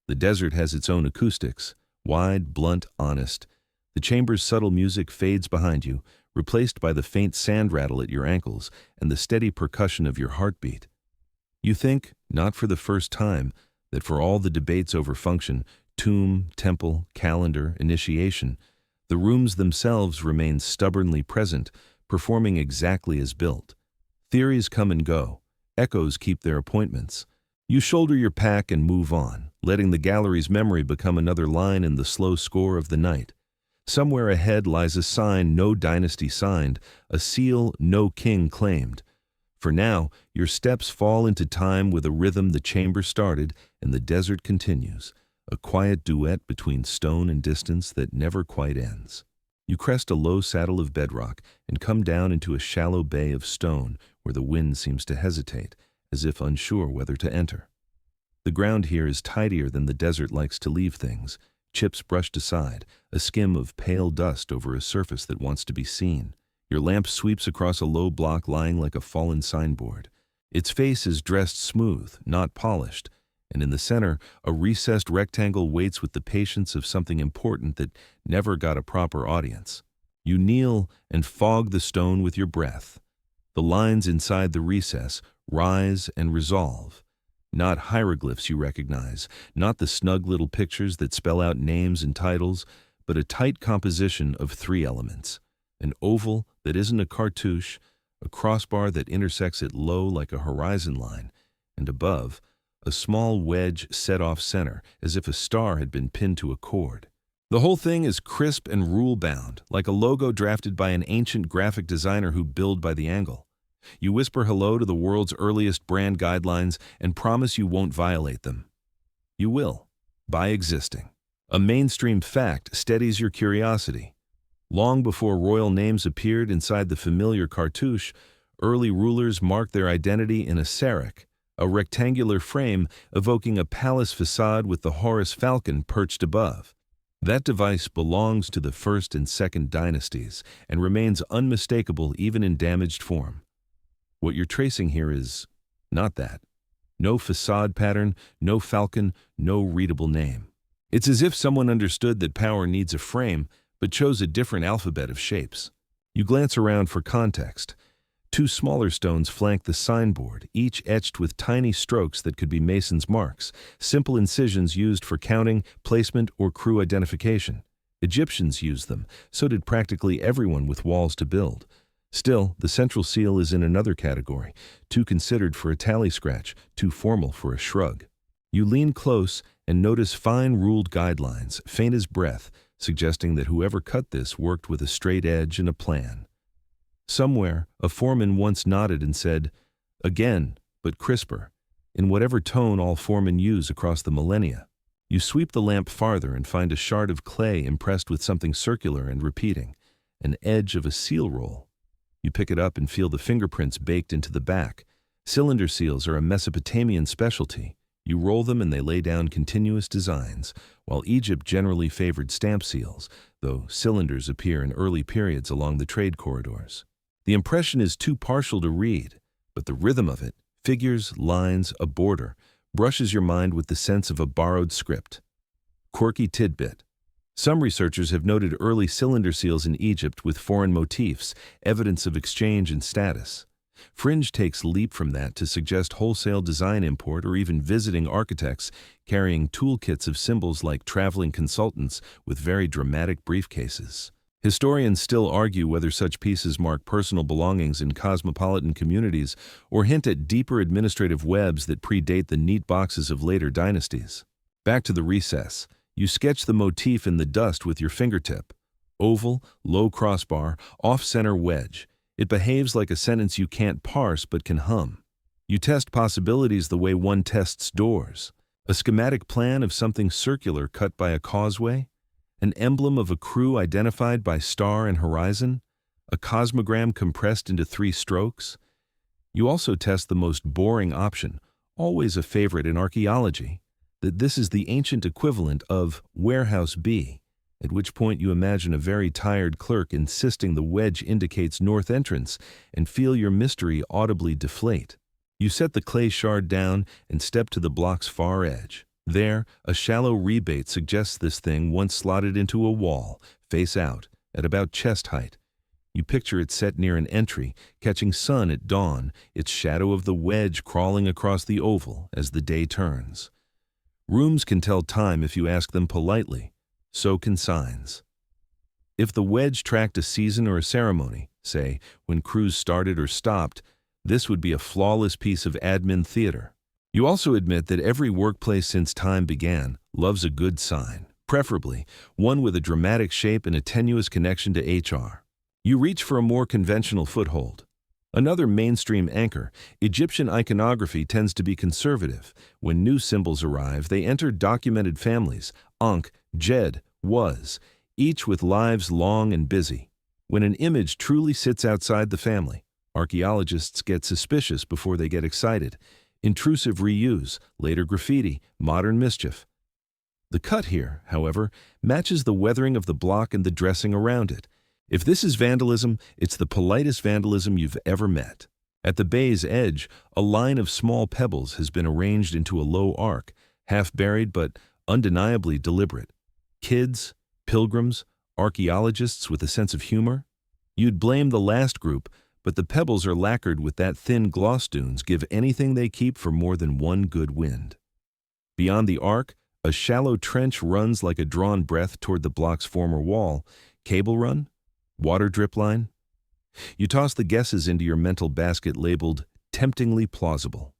Speaker 1: The desert has its own acoustics, wide, blunt, honest. The chamber's subtle music fades behind you, replaced by the faint sand rattle at your ankles and the steady percussion of your heartbeat. You think, not for the first time, that for all the debates over function, tomb, temple, calendar, initiation, the rooms themselves remain stubbornly present, performing exactly as built. Theories come and go. Echoes keep their appointments. You shoulder your pack and move on, letting the gallery's memory become another line in the slow score of the night. Somewhere ahead lies a sign no dynasty signed, a seal no king claimed. For now, your steps fall into time with a rhythm the chamber started and the desert continues, a quiet duet between stone and distance that never quite ends. You crest a low saddle of bedrock and come down into a shallow bay of stone where the wind seems to hesitate, as if unsure whether to enter. The ground here is tidier than the desert likes to leave things, chips brushed aside, a skim of pale dust over a surface that wants to be seen. Your lamp sweeps across a low block lying like a fallen signboard. Its face is dressed smooth, not polished, and in the center, a recessed rectangle waits with the patience of something important that never got a proper audience. You kneel and fog the stone with your breath. The lines inside the recess rise and resolve. Not hieroglyphs you recognize, not the snug little pictures that spell out names and titles, but a tight composition of three elements. An oval that isn't a cartouche, a crossbar that intersects it low like a horizon line, and above, a small wedge set off center, as if a star had been pinned to a cord. The whole thing is crisp and rule-bound, like a logo drafted by an ancient graphic designer who billed by the angle. You whisper hello to the world's earliest brand guidelines and promise you won't violate them. You will, by existing. A mainstream fact steadies your curiosity. Long before royal names appeared inside the familiar cartouche, early rulers marked their identity in a serac, a rectangular frame evoking a palace facade with the Horus falcon perched above. That device belongs to the first and second dynasties and remains unmistakable even in damaged form. What you're tracing here is not that. No facade pattern, no falcon, no readable name. It's as if someone understood that power needs a frame, but chose a different alphabet of shapes. You glance around for context. Two smaller stones flank the signboard, each etched with tiny strokes that could be mason's marks, simple incisions used for counting, placement, or crew identification. Egyptians used them, so did practically everyone with walls to build. Still, the central seal is in another category, too considered for a tally scratch, too formal for a shrug. You lean close and notice fine ruled guidelines, faint as breath, suggesting that whoever cut this worked with a straight edge and a plan. Somewhere, a foreman once nodded and said, "Again, but crisper," in whatever tone all foremen use across the millennia. You sweep the lamp farther and find a shard of clay impressed with something circular and repeating, an edge of a seal roll. You pick it up and feel the fingerprints baked into the back. Cylinder seals are a Mesopotamian specialty. You roll them and they lay down continuous designs, while Egypt generally favored stamp seals, though cylinders appear in early periods along the trade corridors. The impression is too partial to read, but the rhythm of it, figures, lines, a border, brushes your mind with the sense of a borrowed script. Quirky tidbit. Some researchers have noted early cylinder seals in Egypt with foreign motifs, evidence of exchange and status. Fringe takes leap from that to suggest wholesale design import or even visiting architects carrying toolkits of symbols like traveling consultants with very dramatic briefcases. Historians still argue whether such pieces mark personal belongings in cosmopolitan communities or hint at deeper administrative webs that predate the neat boxes of later dynasties. Back to the recess. You sketch the motif in the dust with your fingertip. Oval, low crossbar, off-center wedge. It behaves like a sentence you can't parse but can hum. You test possibilities the way one tests doors. A schematic plan of something circular cut by a causeway? An emblem of a crew identified by star and horizon? A cosmogram compressed into 3 strokes? You also test the most boring option, always a favorite in archaeology, that this is the ancient equivalent of Warehouse B, at which point you imagine a very tired clerk insisting the wedge indicates north entrance and feel your mystery audibly deflate. You set the clay shard down and step to the block's far edge. There, a shallow rebate suggests this thing once slotted into a wall, face out, at about chest height. You picture it set near an entry, catching sun at dawn, its shadow of the wedge crawling across the oval as the day turns. Rooms can tell time if you ask them politely. So can signs. If the wedge tracked a season or a ceremony, say, when crews started or stopped, this would be a flawless piece of admin theater. You also admit that every workplace since time began loves a good sign, preferably one with a dramatic shape and a tenuous connection to HR. You reach for a more conventional foothold. Another mainstream anchor, Egyptian iconography tends to be conservative. When new symbols arrive, they enter documented families, Ankh, Jed, was, each with lives long and busy. When an image truly sits outside the family, archaeologists get suspicious before they get excited. Intrusive reuse, later graffiti, modern mischief. The cut here, however, matches the weathering of the block and the dressing around it. If this is vandalism, it's the politest vandalism you've ever met. At the bay's edge, a line of small pebbles has been arranged into a low arc, half buried but undeniably deliberate. Kids, pilgrims, archaeologists with a sense of humor? You'd blame the last group, but the pebbles are lacquered with that thin gloss dunes give anything they keep for more than one good wind. Beyond the arc, a shallow trench runs like a drawn breath toward the block's former wall. Cable run? Water drip line? You toss the guesses into your mental basket labeled temptingly plausible.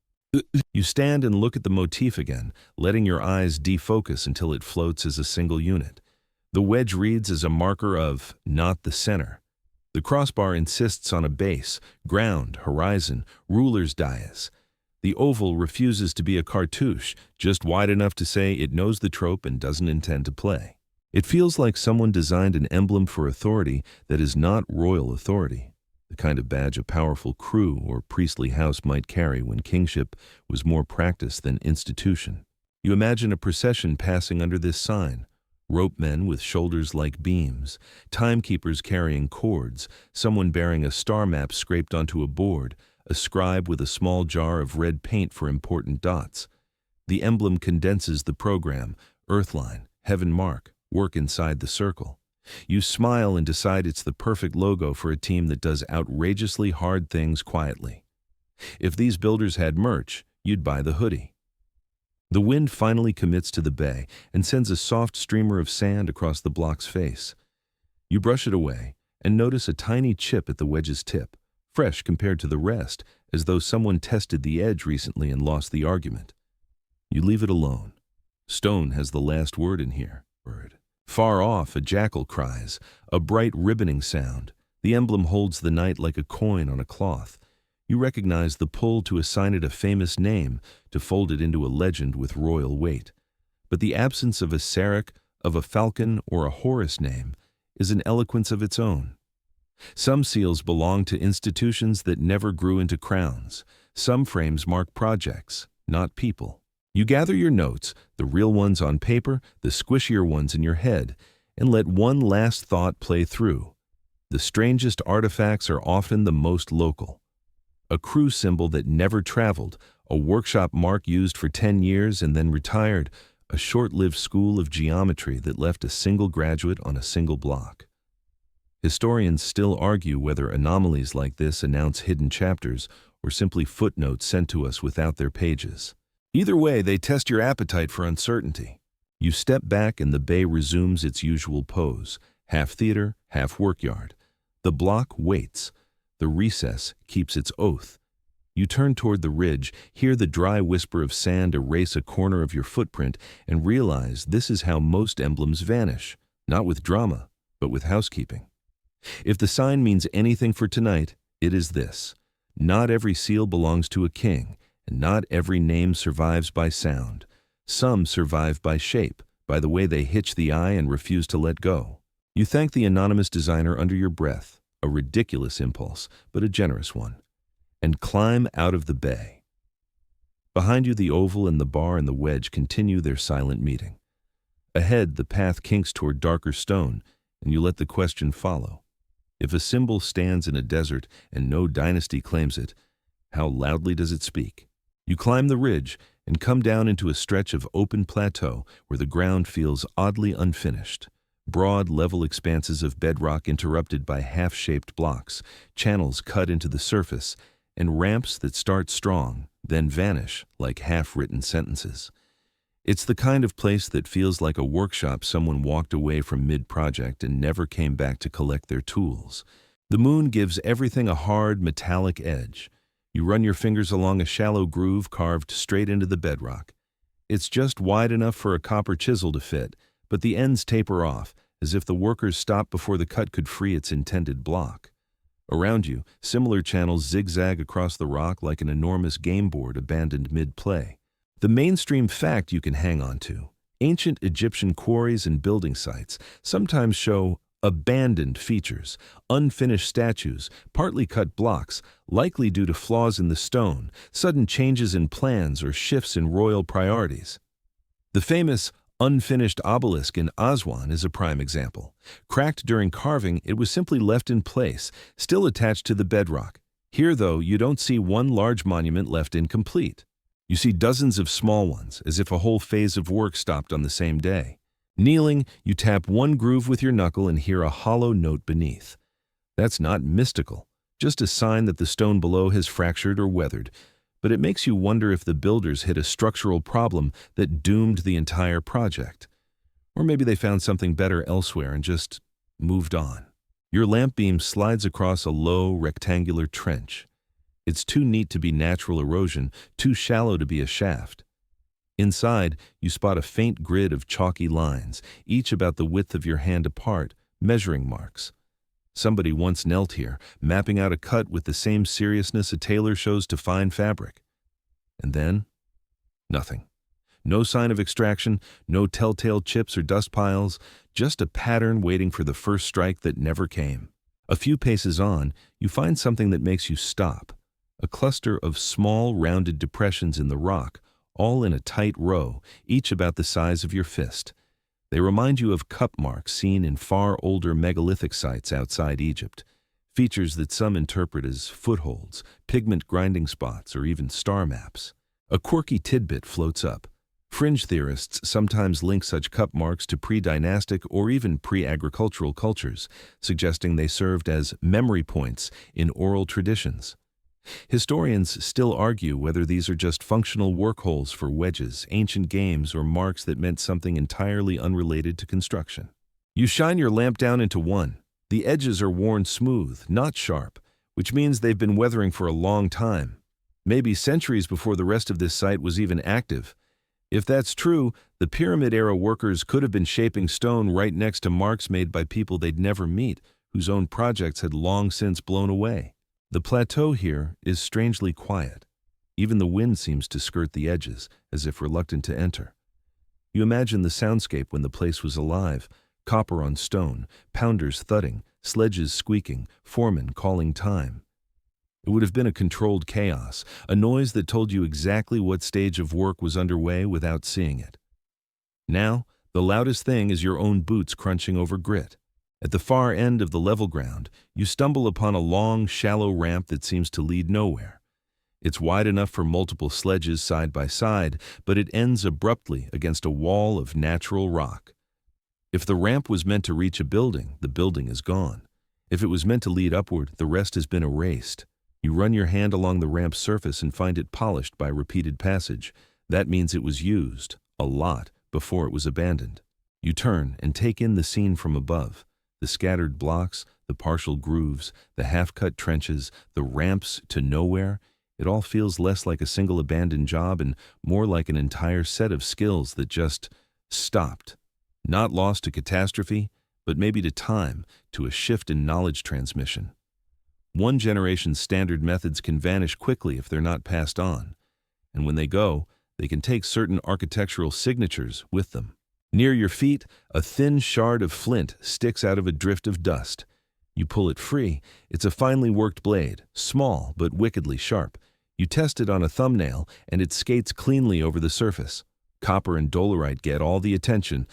Speaker 1: You stand and look at the motif again, letting your eyes defocus until it floats as a single unit. The wedge reads as a marker of not the center. The crossbar insists on a base, ground, horizon, ruler's dais. The oval refuses to be a cartouche, just wide enough to say it knows the trope and doesn't intend to play. It feels like someone designed an emblem for authority that is not royal authority, the kind of badge a powerful crew or priestly house might carry when kingship was more practice than institution. You imagine a procession passing under this sign. Rope men with shoulders like beams, timekeepers carrying cords, someone bearing a star map scraped onto a board, a scribe with a small jar of red paint for important dots. The emblem condenses the program, Earthline, Heaven Mark, work inside the circle. You smile and decide it's the perfect logo for a team that does outrageously hard things quietly. If these builders had merch, you'd buy the hoodie. The wind finally commits to the bay and sends a soft streamer of sand across the block's face. You brush it away and notice a tiny chip at the wedge's tip, fresh compared to the rest, as though someone tested the edge recently and lost the argument. You leave it alone. Stone has the last word in here. Far off, a jackal cries, a bright ribboning sound. The emblem holds the night like a coin on a cloth. You recognize the pull to assign it a famous name, to fold it into a legend with royal weight. But the absence of a Sarek, of a falcon, or a Horus name is an eloquence of its own. Some seals belong to institutions that never grew into crowns. Some frames mark projects, not people. You gather your notes, the real ones on paper, the squishier ones in your head, and let one last thought play through. The strangest artifacts are often the most local. A crew symbol that never traveled, a workshop mark used for 10 years and then retired, a short-lived school of geometry that left a single graduate on a single block. Historians still argue whether anomalies like this announce hidden chapters or simply footnotes sent to us without their pages. Either way, they test your appetite for uncertainty. You step back and the bay resumes its usual pose, half theater, half workyard. The block waits. The recess keeps its oath. You turn toward the ridge, hear the dry whisper of sand erase a corner of your footprint, and realize this is how most emblems vanish, not with drama, but with housekeeping. If the sign means anything for tonight, it is this: not every seal belongs to a king, and not every name survives by sound. Some survive by shape, by the way they hitch the eye and refuse to let go. You thank the anonymous designer under your breath, a ridiculous impulse, but a generous one, and climb out of the bay. Behind you, the oval and the bar and the wedge continue their silent meeting. Ahead, the path kinks toward darker stone, and you let the question follow. If a symbol stands in a desert and no dynasty claims it, how loudly does it speak? You climb the ridge and come down into a stretch of open plateau where the ground feels oddly unfinished. Broad, level expanses of bedrock interrupted by half-shaped blocks, channels cut into the surface, and ramps that start strong, then vanish like half-written sentences. It's the kind of place that feels like a workshop someone walked away from mid-project and never came back to collect their tools. The moon gives everything a hard, metallic edge. You run your fingers along a shallow groove carved straight into the bedrock. It's just wide enough for a copper chisel to fit, but the ends taper off, as if the workers stopped before the cut could free its intended block. Around you, similar channels zigzag across the rock like an enormous game board abandoned mid-play. The mainstream fact you can hang on to: ancient Egyptian quarries and building sites sometimes show abandoned features, unfinished statues, partly cut blocks, likely due to flaws in the stone, sudden changes in plans, or shifts in royal priorities. The famous unfinished obelisk in Aswan is a prime example. Cracked during carving, it was simply left in place, still attached to the bedrock. Here, though, you don't see one large monument left incomplete. You see dozens of small ones, as if a whole phase of work stopped on the same day. Kneeling, you tap one groove with your knuckle and hear a hollow note beneath. That's not mystical, just a sign that the stone below has fractured or weathered, but it makes you wonder if the builders hit a structural problem that doomed the entire project. Or maybe they found something better elsewhere and just moved on. Your lamp beam slides across a low, rectangular trench. It's too neat to be natural erosion, too shallow to be a shaft. Inside, you spot a faint grid of chalky lines, each about the width of your hand apart, measuring marks. Somebody once knelt here, mapping out a cut with the same seriousness a tailor shows to fine fabric. And then, nothing. No sign of extraction, no telltale chips or dust piles, just a pattern waiting for the first strike that never came. A few paces on, you find something that makes you stop. A cluster of small, rounded depressions in the rock, all in a tight row, each about the size of your fist. They remind you of cup marks seen in far older megalithic sites outside Egypt, features that some interpret as footholds, pigment grinding spots, or even star maps. A quirky tidbit floats up. Fringe theorists sometimes link such cup marks to pre-dynastic or even pre-agricultural cultures, suggesting they served as memory points in oral traditions. Historians still argue whether these are just functional workholes for wedges, ancient games, or marks that meant something entirely unrelated to construction. You shine your lamp down into one. The edges are worn smooth, not sharp, which means they've been weathering for a long time, maybe centuries before the rest of this site was even active. If that's true, the Pyramid-era workers could have been shaping stone right next to marks made by people they'd never meet, whose own projects had long since blown away. The plateau here is strangely quiet. Even the wind seems to skirt the edges, as if reluctant to enter. You imagine the soundscape when the place was alive: copper on stone, pounders thudding, sledges squeaking, foremen calling time. It would have been a controlled chaos, a noise that told you exactly what stage of work was underway without seeing it. Now, the loudest thing is your own boots crunching over grit. At the far end of the level ground, you stumble upon a long, shallow ramp that seems to lead nowhere. It's wide enough for multiple sledges side by side, but it ends abruptly against a wall of natural rock. If the ramp was meant to reach a building, the building is gone. If it was meant to lead upward, the rest has been erased. You run your hand along the ramp's surface and find it polished by repeated passage. That means it was used, a lot, before it was abandoned. You turn and take in the scene from above. The scattered blocks, the partial grooves, the half-cut trenches, the ramps to nowhere. It all feels less like a single abandoned job and more like an entire set of skills that just stopped. Not lost to catastrophe, but maybe to time, to a shift in knowledge transmission. One generation's standard methods can vanish quickly if they're not passed on, and when they go, they can take certain architectural signatures with them. Near your feet, a thin shard of flint sticks out of a drift of dust. You pull it free. It's a finely worked blade, small but wickedly sharp. You test it on a thumbnail, and it skates cleanly over the surface. Copper and dolerite get all the attention,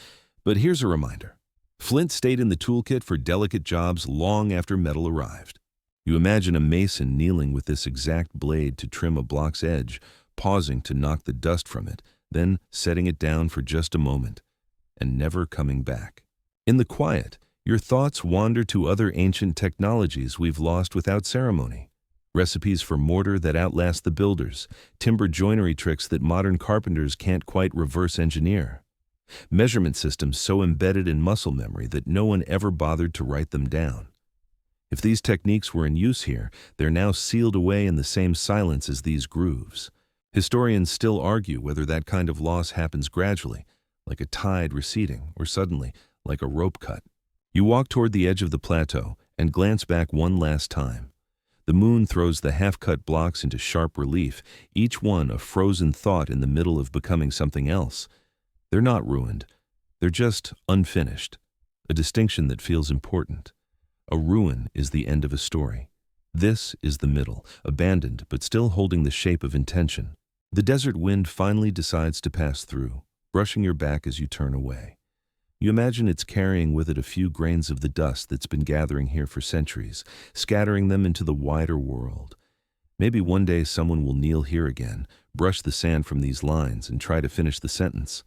Speaker 1: but here's a reminder. Flint stayed in the toolkit for delicate jobs long after metal arrived. You imagine a mason kneeling with this exact blade to trim a block's edge, pausing to knock the dust from it, then setting it down for just a moment, and never coming back. In the quiet, your thoughts wander to other ancient technologies we've lost without ceremony. Recipes for mortar that outlast the builders, timber joinery tricks that modern carpenters can't quite reverse engineer. Measurement systems so embedded in muscle memory that no one ever bothered to write them down. If these techniques were in use here, they're now sealed away in the same silence as these grooves. Historians still argue whether that kind of loss happens gradually, like a tide receding, or suddenly, like a rope cut. You walk toward the edge of the plateau and glance back one last time. The moon throws the half-cut blocks into sharp relief, each one a frozen thought in the middle of becoming something else. They're not ruined. They're just unfinished, a distinction that feels important. A ruin is the end of a story. This is the middle, abandoned but still holding the shape of intention. The desert wind finally decides to pass through, brushing your back as you turn away. You imagine it's carrying with it a few grains of the dust that's been gathering here for centuries, scattering them into the wider world. Maybe one day someone will kneel here again, brush the sand from these lines, and try to finish the sentence.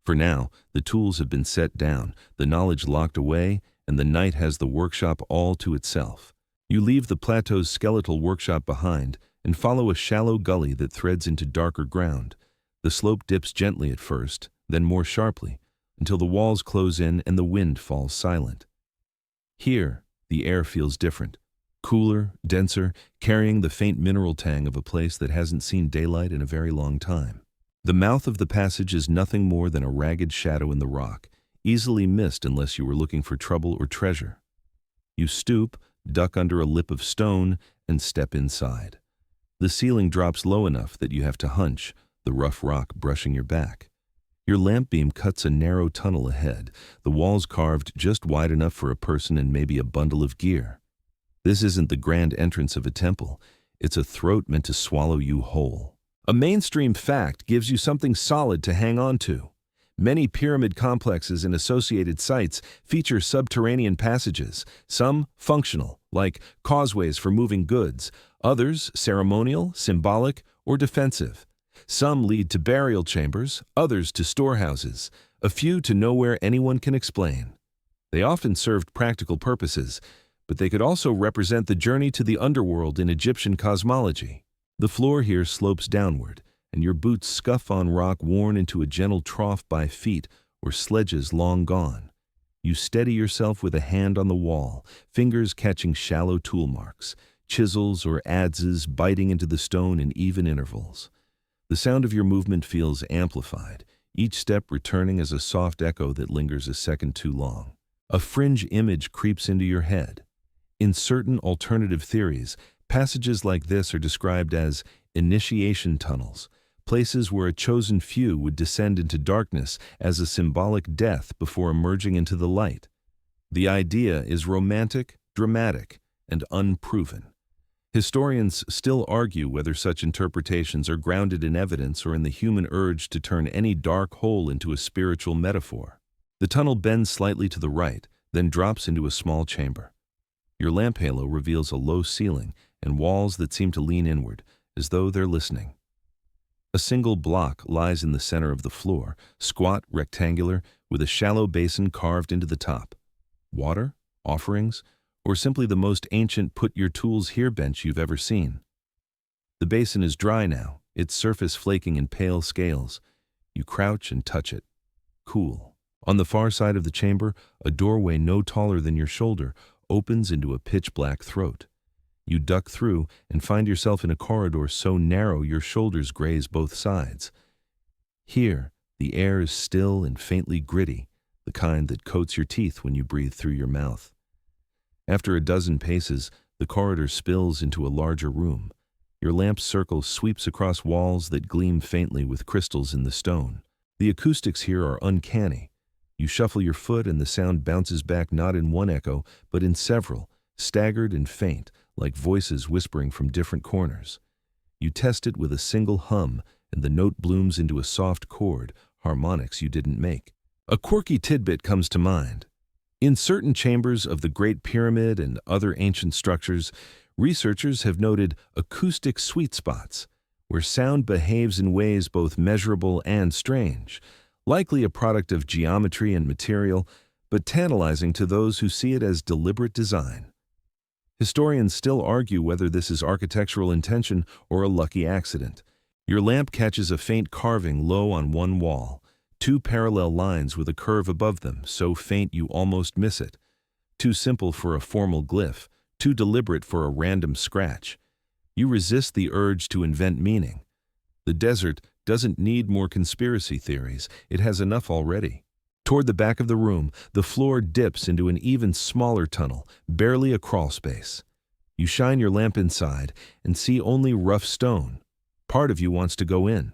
Speaker 1: For now, the tools have been set down, the knowledge locked away, and the night has the workshop all to itself. You leave the plateau's skeletal workshop behind and follow a shallow gully that threads into darker ground. The slope dips gently at first, then more sharply, until the walls close in and the wind falls silent. Here, the air feels different, cooler, denser, carrying the faint mineral tang of a place that hasn't seen daylight in a very long time. The mouth of the passage is nothing more than a ragged shadow in the rock, easily missed unless you were looking for trouble or treasure. You stoop, duck under a lip of stone, and step inside. The ceiling drops low enough that you have to hunch, the rough rock brushing your back. Your lamp beam cuts a narrow tunnel ahead, the walls carved just wide enough for a person and maybe a bundle of gear. This isn't the grand entrance of a temple. It's a throat meant to swallow you whole. A mainstream fact gives you something solid to hang on to. Many pyramid complexes and associated sites feature subterranean passages, some functional, like causeways for moving goods, others ceremonial, symbolic, or defensive. Some lead to burial chambers, others to storehouses, a few to nowhere anyone can explain. They often served practical purposes, but they could also represent the journey to the underworld in Egyptian cosmology. The floor here slopes downward, and your boots scuff on rock worn into a gentle trough by feet or sledges long gone. You steady yourself with a hand on the wall, fingers catching shallow tool marks, chisels or adzes biting into the stone in even intervals. The sound of your movement feels amplified, each step returning as a soft echo that lingers a second too long. A fringe image creeps into your head. In certain alternative theories, passages like this are described as initiation tunnels, places where a chosen few would descend into darkness as a symbolic death before emerging into the light. The idea is romantic, dramatic, and unproven. Historians still argue whether such interpretations are grounded in evidence or in the human urge to turn any dark hole into a spiritual metaphor. The tunnel bends slightly to the right, then drops into a small chamber. Your lamp halo reveals a low ceiling and walls that seem to lean inward, as though they're listening. A single block lies in the center of the floor, squat, rectangular, with a shallow basin carved into the top. Water, offerings, or simply the most ancient put-your-tools-here bench you've ever seen. The basin is dry now, its surface flaking in pale scales. You crouch and touch it. Cool. On the far side of the chamber, a doorway no taller than your shoulder opens into a pitch-black throat. You duck through and find yourself in a corridor so narrow your shoulders graze both sides. Here, the air is still and faintly gritty, the kind that coats your teeth when you breathe through your mouth. After a dozen paces, the corridor spills into a larger room. Your lamp's circle sweeps across walls that gleam faintly with crystals in the stone. The acoustics here are uncanny. You shuffle your foot and the sound bounces back not in one echo, but in several, staggered and faint, like voices whispering from different corners. You test it with a single hum, and the note blooms into a soft chord, harmonics you didn't make. A quirky tidbit comes to mind. In certain chambers of the Great Pyramid and other ancient structures, researchers have noted acoustic sweet spots, where sound behaves in ways both measurable and strange, likely a product of geometry and material, but tantalizing to those who see it as deliberate design. Historians still argue whether this is architectural intention or a lucky accident. Your lamp catches a faint carving low on one wall, two parallel lines with a curve above them, so faint you almost miss it. Too simple for a formal glyph, too deliberate for a random scratch. You resist the urge to invent meaning. The desert doesn't need more conspiracy theories, it has enough already. Toward the back of the room, the floor dips into an even smaller tunnel, barely a crawl space. You shine your lamp inside and see only rough stone. Part of you wants to go in.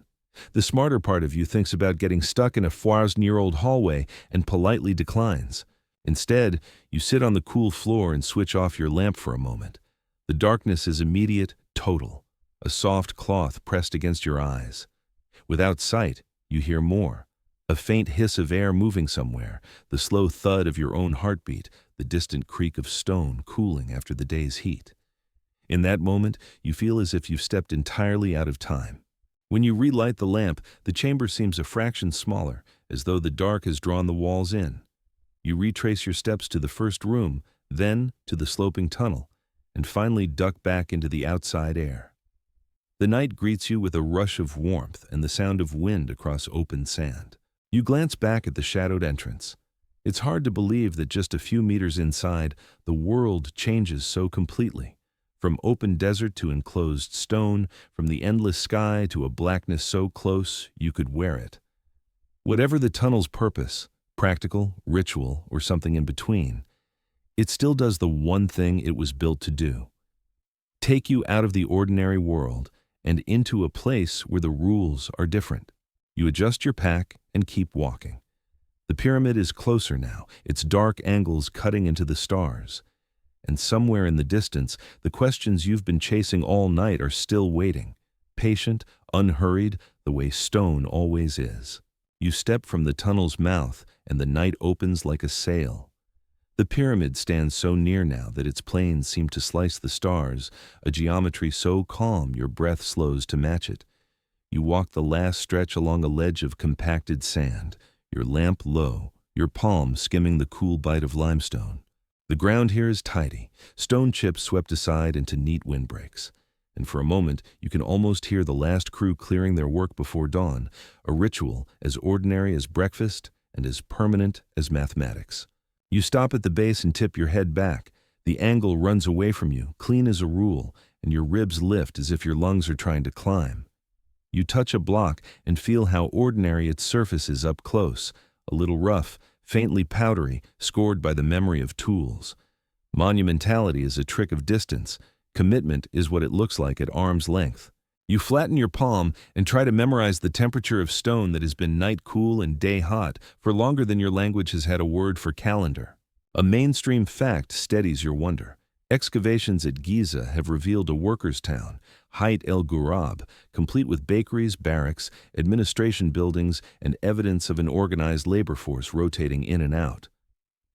Speaker 1: The smarter part of you thinks about getting stuck in a Pharaohs-year-old hallway and politely declines. Instead, you sit on the cool floor and switch off your lamp for a moment. The darkness is immediate, total, a soft cloth pressed against your eyes. Without sight, you hear more. A faint hiss of air moving somewhere, the slow thud of your own heartbeat, the distant creak of stone cooling after the day's heat. In that moment, you feel as if you've stepped entirely out of time. When you relight the lamp, the chamber seems a fraction smaller, as though the dark has drawn the walls in. You retrace your steps to the first room, then to the sloping tunnel, and finally duck back into the outside air. The night greets you with a rush of warmth and the sound of wind across open sand. You glance back at the shadowed entrance. It's hard to believe that just a few meters inside, the world changes so completely. From open desert to enclosed stone, from the endless sky to a blackness so close you could wear it. Whatever the tunnel's purpose, practical, ritual, or something in between, it still does the one thing it was built to do. Take you out of the ordinary world and into a place where the rules are different. You adjust your pack and keep walking. The pyramid is closer now, its dark angles cutting into the stars. And somewhere in the distance, the questions you've been chasing all night are still waiting, patient, unhurried, the way stone always is. You step from the tunnel's mouth, and the night opens like a sail. The pyramid stands so near now that its planes seem to slice the stars, a geometry so calm your breath slows to match it. You walk the last stretch along a ledge of compacted sand, your lamp low, your palm skimming the cool bite of limestone. The ground here is tidy, stone chips swept aside into neat windbreaks. And for a moment, you can almost hear the last crew clearing their work before dawn, a ritual as ordinary as breakfast and as permanent as mathematics. You stop at the base and tip your head back. The angle runs away from you, clean as a rule, and your ribs lift as if your lungs are trying to climb. You touch a block and feel how ordinary its surface is up close, a little rough, faintly powdery, scored by the memory of tools. Monumentality is a trick of distance. Commitment is what it looks like at arm's length. You flatten your palm and try to memorize the temperature of stone that has been night cool and day hot for longer than your language has had a word for calendar. A mainstream fact steadies your wonder. Excavations at Giza have revealed a workers' town, Hayt el Ghurab, complete with bakeries, barracks, administration buildings, and evidence of an organized labor force rotating in and out.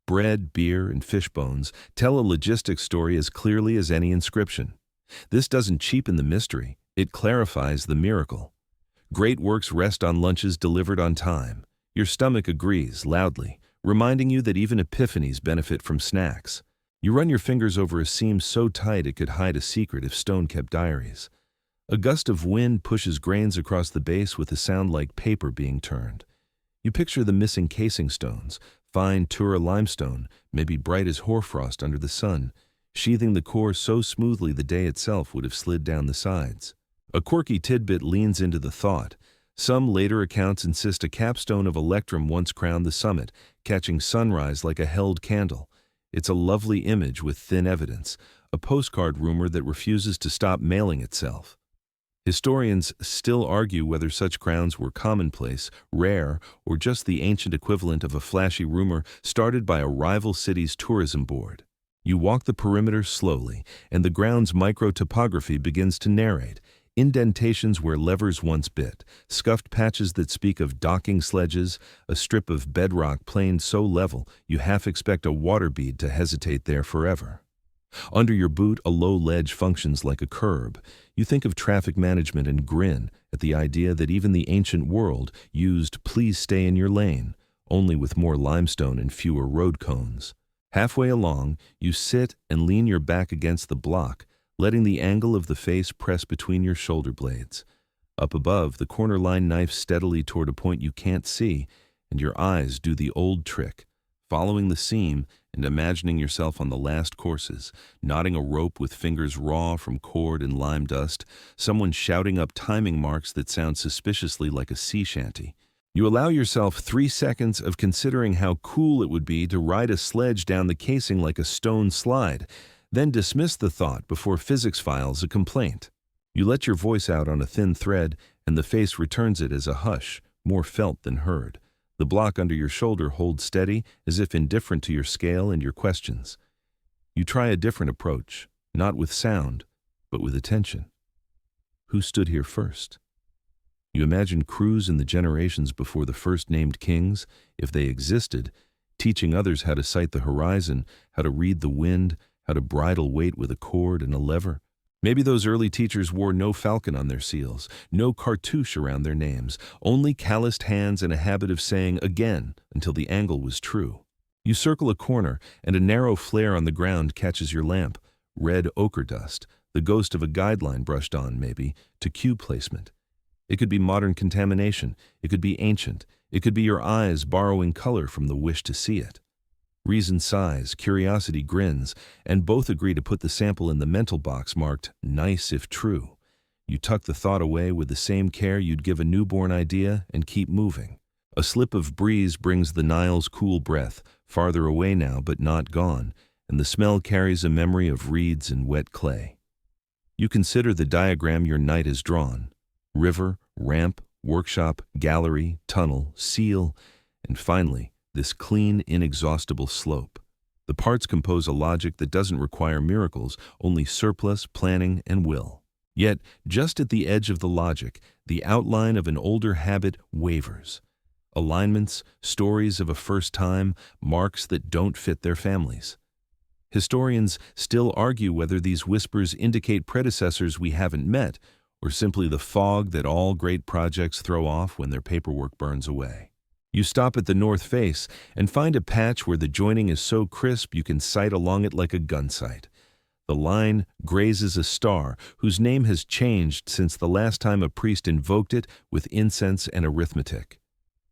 Speaker 1: Bread, beer, and fish bones tell a logistics story as clearly as any inscription. This doesn't cheapen the mystery, it clarifies the miracle. Great works rest on lunches delivered on time. Your stomach agrees loudly, reminding you that even epiphanies benefit from snacks. You run your fingers over a seam so tight it could hide a secret if stone kept diaries. A gust of wind pushes grains across the base with a sound like paper being turned. You picture the missing casing stones, fine Tura limestone, maybe bright as hoarfrost under the sun, sheathing the core so smoothly the day itself would have slid down the sides. A quirky tidbit leans into the thought. Some later accounts insist a capstone of electrum once crowned the summit, catching sunrise like a held candle. It's a lovely image with thin evidence, a postcard rumor that refuses to stop mailing itself. Historians still argue whether such crowns were commonplace, rare, or just the ancient equivalent of a flashy rumor started by a rival city's tourism board. You walk the perimeter slowly, and the ground's micro-topography begins to narrate. Indentations where levers once bit, scuffed patches that speak of docking sledges, a strip of bedrock planed so level you half expect a water bead to hesitate there forever. Under your boot, a low ledge functions like a curb. You think of traffic management and grin at the idea that even the ancient world used "please stay in your lane," only with more limestone and fewer road cones. Halfway along, you sit and lean your back against the block, letting the angle of the face press between your shoulder blades. Up above, the corner line knifes steadily toward a point you can't see, and your eyes do the old trick, following the seam and imagining yourself on the last courses, knotting a rope with fingers raw from cord and lime dust, someone shouting up timing marks that sound suspiciously like a sea shanty. You allow yourself 3 seconds of considering how cool it would be to ride a sledge down the casing like a stone slide, then dismiss the thought before physics files a complaint. You let your voice out on a thin thread, and the face returns it as a hush, more felt than heard. The block under your shoulder holds steady, as if indifferent to your scale and your questions. You try a different approach, not with sound, but with attention. Who stood here first? You imagine crews in the generations before the first named kings, if they existed, teaching others how to sight the horizon, how to read the wind, how to bridle weight with a cord and a lever. Maybe those early teachers wore no falcon on their seals, no cartouche around their names, only calloused hands and a habit of saying again until the angle was true. You circle a corner, and a narrow flare on the ground catches your lamp, red ochre dust, the ghost of a guideline brushed on, maybe, to cue placement. It could be modern contamination, it could be ancient, it could be your eyes borrowing color from the wish to see it. Reason sighs, curiosity grins, and both agree to put the sample in the mental box marked "nice if true." You tuck the thought away with the same care you'd give a newborn idea and keep moving. A slip of breeze brings the Nile's cool breath, farther away now but not gone, and the smell carries a memory of reeds and wet clay. You consider the diagram your night has drawn: river, ramp, workshop, gallery, tunnel, seal, and finally, this clean, inexhaustible slope. The parts compose a logic that doesn't require miracles, only surplus, planning, and will. Yet, just at the edge of the logic, the outline of an older habit wavers. Alignments, stories of a first time, marks that don't fit their families. Historians still argue whether these whispers indicate predecessors we haven't met, or simply the fog that all great projects throw off when their paperwork burns away. You stop at the north face and find a patch where the joining is so crisp you can sight along it like a gun sight. The line grazes a star whose name has changed since the last time a priest invoked it with incense and arithmetic.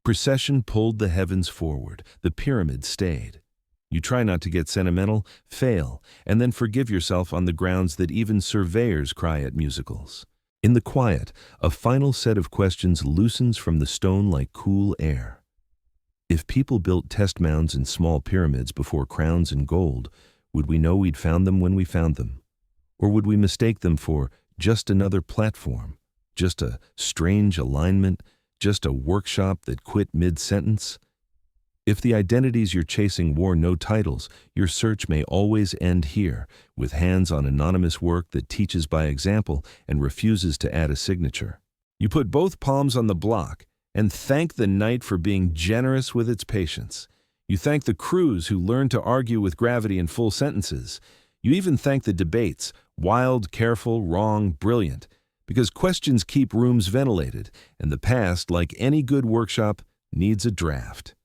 Speaker 1: Precession pulled the heavens forward. The pyramid stayed. You try not to get sentimental, fail, and then forgive yourself on the grounds that even surveyors cry at musicals. In the quiet, a final set of questions loosens from the stone like cool air. If people built test mounds and small pyramids before crowns and gold, would we know we'd found them when we found them? Or would we mistake them for just another platform, just a strange alignment, just a workshop that quit mid-sentence? If the identities you're chasing wore no titles, your search may always end here, with hands on anonymous work that teaches by example and refuses to add a signature. You put both palms on the block and thank the night for being generous with its patience. You thank the crews who learned to argue with gravity in full sentences. You even thank the debates, wild, careful, wrong, brilliant, because questions keep rooms ventilated, and the past, like any good workshop, needs a draft.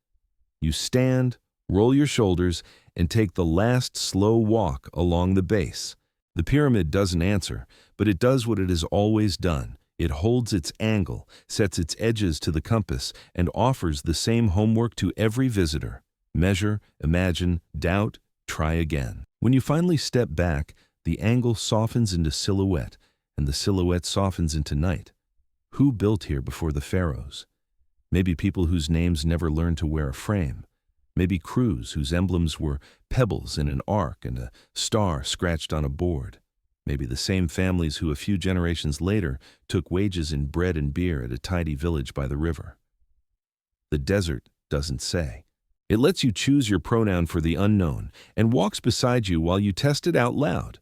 Speaker 1: You stand, roll your shoulders, and take the last slow walk along the base. The pyramid doesn't answer, but it does what it has always done. It holds its angle, sets its edges to the compass, and offers the same homework to every visitor. Measure, imagine, doubt, try again. When you finally step back, the angle softens into silhouette, and the silhouette softens into night. Who built here before the pharaohs? Maybe people whose names never learned to wear a frame. Maybe crews whose emblems were pebbles in an ark and a star scratched on a board. Maybe the same families who a few generations later took wages in bread and beer at a tidy village by the river. The desert doesn't say. It lets you choose your pronoun for the unknown and walks beside you while you test it out loud.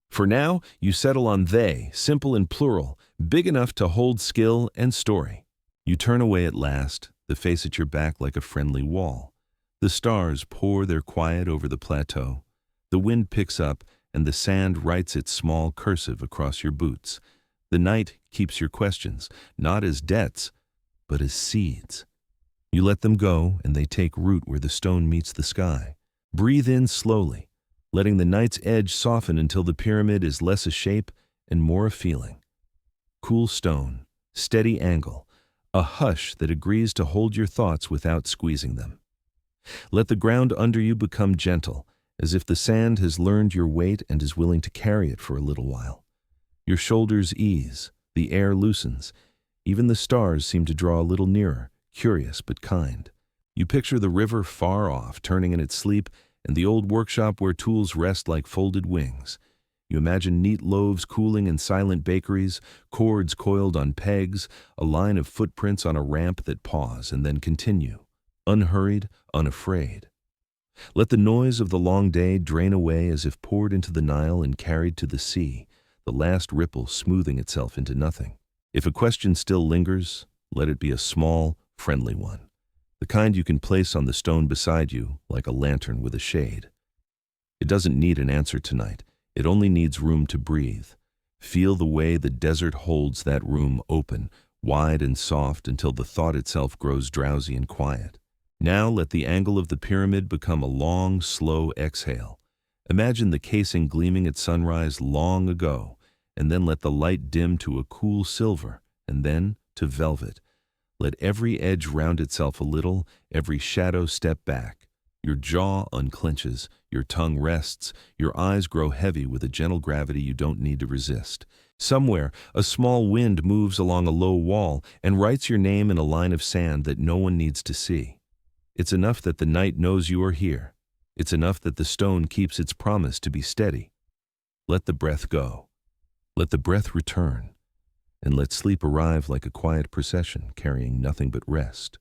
Speaker 1: For now, you settle on they, simple and plural, big enough to hold skill and story. You turn away at last, the face at your back like a friendly wall. The stars pour their quiet over the plateau. The wind picks up, and the sand writes its small cursive across your boots. The night keeps your questions, not as debts, but as seeds. You let them go, and they take root where the stone meets the sky. Breathe in slowly, letting the night's edge soften until the pyramid is less a shape and more a feeling. Cool stone, steady angle, a hush that agrees to hold your thoughts without squeezing them. Let the ground under you become gentle, as if the sand has learned your weight and is willing to carry it for a little while. Your shoulders ease, the air loosens. Even the stars seem to draw a little nearer, curious but kind. You picture the river far off, turning in its sleep, and the old workshop where tools rest like folded wings. You imagine neat loaves cooling in silent bakeries, cords coiled on pegs, a line of footprints on a ramp that pause and then continue, unhurried, unafraid. Let the noise of the long day drain away as if poured into the Nile and carried to the sea, the last ripple smoothing itself into nothing. If a question still lingers, let it be a small, friendly one, the kind you can place on the stone beside you like a lantern with a shade. It doesn't need an answer tonight. It only needs room to breathe. Feel the way the desert holds that room open, wide and soft until the thought itself grows drowsy and quiet. Now let the angle of the pyramid become a long, slow exhale. Imagine the casing gleaming at sunrise long ago, and then let the light dim to a cool silver, and then to velvet. Let every edge round itself a little, every shadow step back. Your jaw unclenches, your tongue rests, your eyes grow heavy with a gentle gravity you don't need to resist. Somewhere, a small wind moves along a low wall and writes your name in a line of sand that no one needs to see. It's enough that the night knows you are here. It's enough that the stone keeps its promise to be steady. Let the breath go. Let the breath return. And let sleep arrive like a quiet procession carrying nothing but rest.